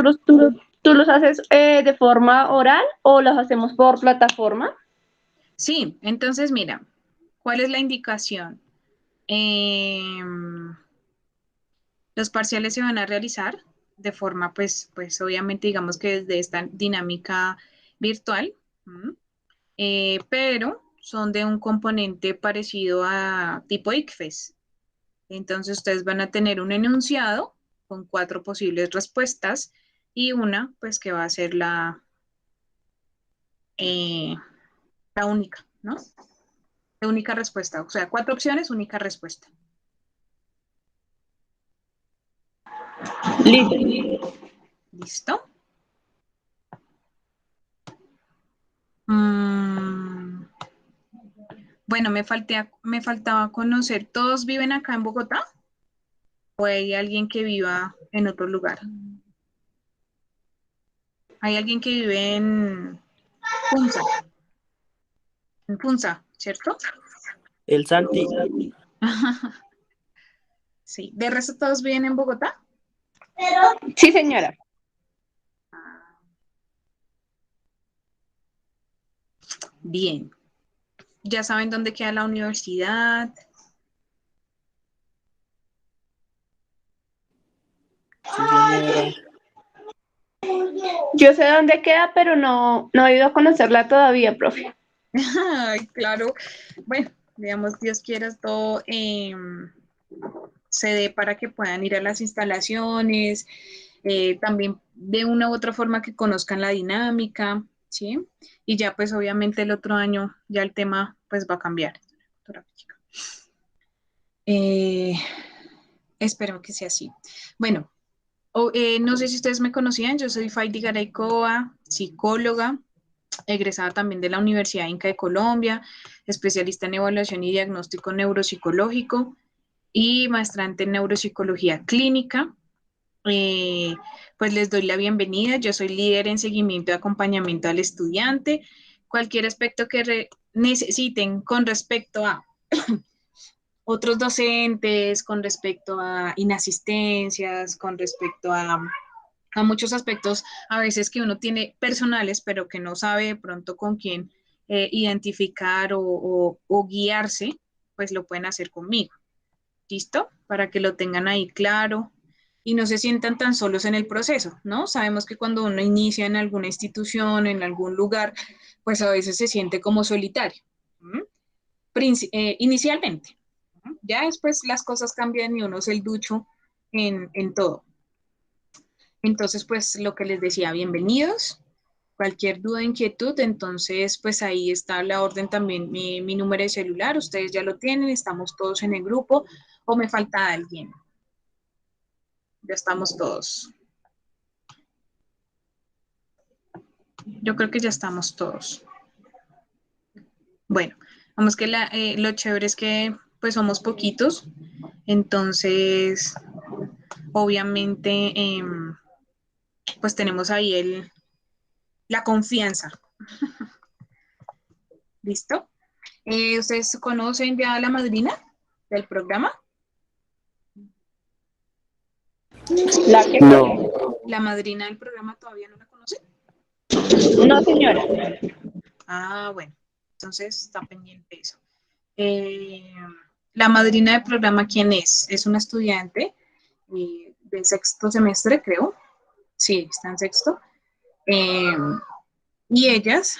tú los haces de forma oral o los hacemos por plataforma? Sí, entonces mira, ¿cuál es la indicación? Em, los parciales se van a realizar de forma, pues obviamente digamos que desde esta dinámica virtual, ¿m? Pero son de un componente parecido a tipo ICFES. Entonces ustedes van a tener un enunciado con 4 posibles respuestas y una, pues que va a ser eh, la única, ¿no? La única respuesta, o sea, 4 opciones, única respuesta. Listo. ¿Listo? Mm, bueno, me faltaba conocer, ¿todos viven acá en Bogotá? ¿O hay alguien que viva en otro lugar? ¿Hay alguien que vive en Funza? En Funza, ¿cierto? El Santi, Sí. ¿De resto todos viven en Bogotá? Sí, señora. Bien. ¿Ya saben dónde queda la universidad? sí señora. Yo sé dónde queda, pero no he ido a conocerla todavía, profe. Ay, claro. Bueno, digamos, Dios quiera todo se dé para que puedan ir a las instalaciones, también de una u otra forma que conozcan la dinámica, ¿sí? Y ya pues obviamente el otro año ya el tema pues va a cambiar. Eh, espero que sea así. Bueno, no sé si ustedes me conocían, yo soy Faidi Garaycoa, psicóloga, egresada también de la Universidad Inca de Colombia, especialista en evaluación y diagnóstico neuropsicológico y maestrante en neuropsicología clínica. Eh, pues les doy la bienvenida. Yo soy líder en seguimiento y acompañamiento al estudiante. Cualquier aspecto que necesiten con respecto a otros docentes, con respecto a inasistencias, con respecto a muchos aspectos a veces que uno tiene personales, pero que no sabe de pronto con quién identificar o guiarse, pues lo pueden hacer conmigo. ¿Listo? Para que lo tengan ahí claro y no se sientan tan solos en el proceso, ¿no? Sabemos que cuando uno inicia en alguna institución, en algún lugar, pues a veces se siente como solitario, inicialmente. Ya después las cosas cambian y uno es el ducho en todo. Entonces, pues lo que les decía, bienvenidos. Cualquier duda, inquietud, entonces pues ahí está la orden también, mi número de celular, ustedes ya lo tienen, estamos todos en el grupo o me falta alguien. Ya estamos todos. Yo creo que ya estamos todos. Bueno, vamos que lo chévere es que pues somos poquitos, entonces obviamente pues tenemos ahí la confianza. ¿Listo? ¿Ustedes conocen ya a la madrina del programa? ¿La que? No, ¿La madrina del programa todavía no la conocen? No, señora. Ah, bueno, entonces está pendiente eso. La madrina del programa, ¿quién es? Es una estudiante de sexto semestre, creo. Sí, está en sexto. Eh, y ellas,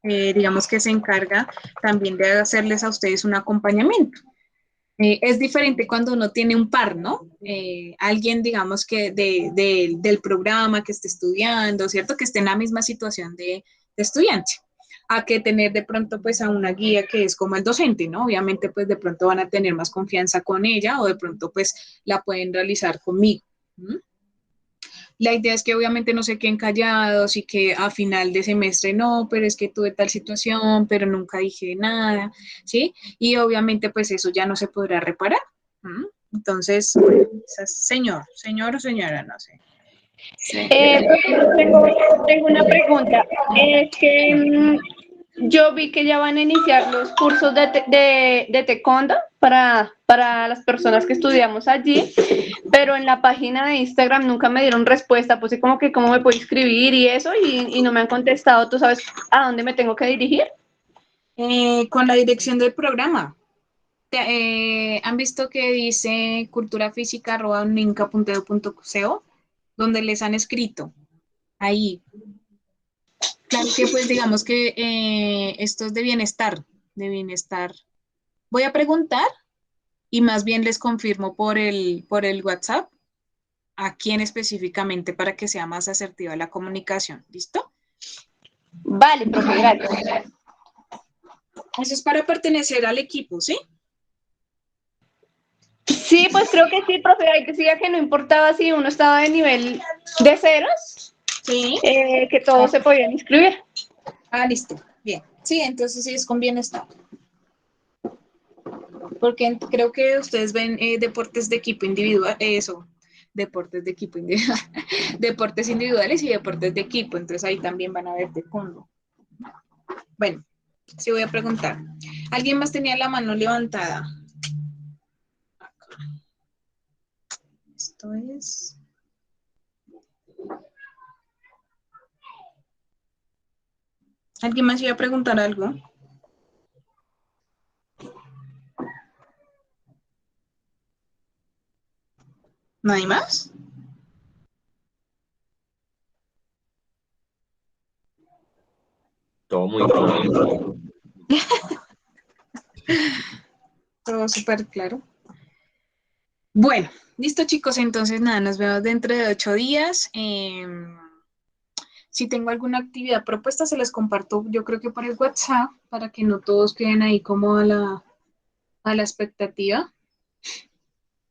digamos que se encarga también de hacerles a ustedes un acompañamiento. Es diferente cuando uno tiene un par, ¿no? Alguien, digamos que del programa que esté estudiando, ¿cierto? Que esté en la misma situación de estudiante, a que tener de pronto pues a una guía que es como el docente, ¿no? Obviamente pues de pronto van a tener más confianza con ella o de pronto pues la pueden realizar conmigo. ¿Mm? La idea es que obviamente no se queden callados y que a final de semestre no, pero es que tuve tal situación, pero nunca dije nada, ¿sí? Y obviamente pues eso ya no se podrá reparar. ¿Mm? Entonces, bueno, señor o señora, no sé. Sí. Profesor, tengo una pregunta. Es que yo vi que ya van a iniciar los cursos de taekwondo para las personas que estudiamos allí, pero en la página de Instagram nunca me dieron respuesta. Puse como que cómo me puedo inscribir y eso, y no me han contestado. ¿Tú sabes a dónde me tengo que dirigir? Con la dirección del programa. ¿Han visto que dice culturafísica@uninca.edu.co, donde les han escrito? Ahí. Claro que pues digamos que esto es de bienestar, de bienestar. Voy a preguntar y más bien les confirmo por el WhatsApp a quién específicamente para que sea más asertiva la comunicación. ¿Listo? Vale, profe, gracias. Eso es para pertenecer al equipo, ¿sí? Sí, pues creo que sí, profe. Ahí decía que no importaba si uno estaba de nivel de ceros, Sí. que todos se podían inscribir. Ah, listo. Bien. Sí, entonces sí es con bienestar. Porque creo que ustedes ven deportes de equipo individual, eso, deportes de equipo individual, deportes individuales y deportes de equipo, entonces ahí también van a ver taekwondo. Bueno, sí voy a preguntar. ¿Alguien más tenía la mano levantada? Acá. Esto es... ¿Alguien más iba a preguntar algo? ¿Nadie más? Todo muy claro. Todo súper claro. Bueno, listo chicos, entonces nada, nos vemos dentro de 8 días. Si tengo alguna actividad propuesta, se las comparto yo creo que por el WhatsApp, para que no todos queden ahí como a la expectativa.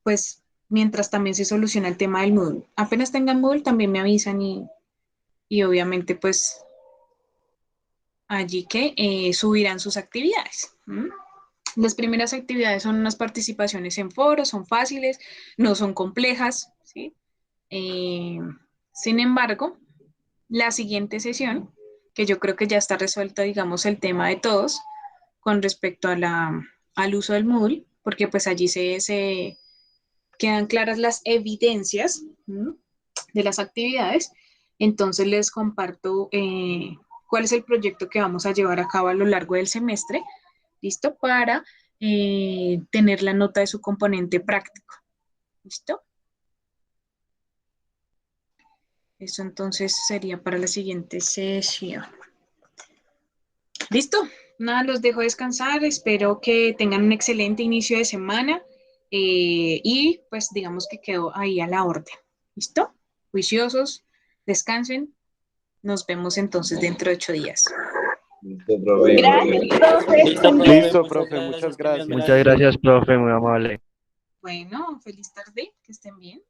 Pues mientras también se soluciona el tema del Moodle. Apenas tengan Moodle, también me avisan y obviamente pues allí que subirán sus actividades. ¿Mm? Las primeras actividades son unas participaciones en foros, son fáciles, no son complejas, ¿sí? Sin embargo, la siguiente sesión, que yo creo que ya está resuelto, digamos, el tema de todos con respecto a al uso del Moodle, porque pues allí se quedan claras las evidencias, ¿m?, de las actividades. Entonces les comparto cuál es el proyecto que vamos a llevar a cabo a lo largo del semestre, ¿listo? Para tener la nota de su componente práctico, ¿listo? Eso entonces sería para la siguiente sesión. ¿Listo? Nada, los dejo descansar. Espero que tengan un excelente inicio de semana y pues digamos que quedó ahí a la orden. ¿Listo? Juiciosos, descansen. Nos vemos entonces dentro de 8 días. Listo, profe, Gracias, igual. profe. Listo, profe, Listo, muchas profe, gracias, muchas que me gracias. Muchas gracias, profe, muy amable. Bueno, feliz tarde, que estén bien.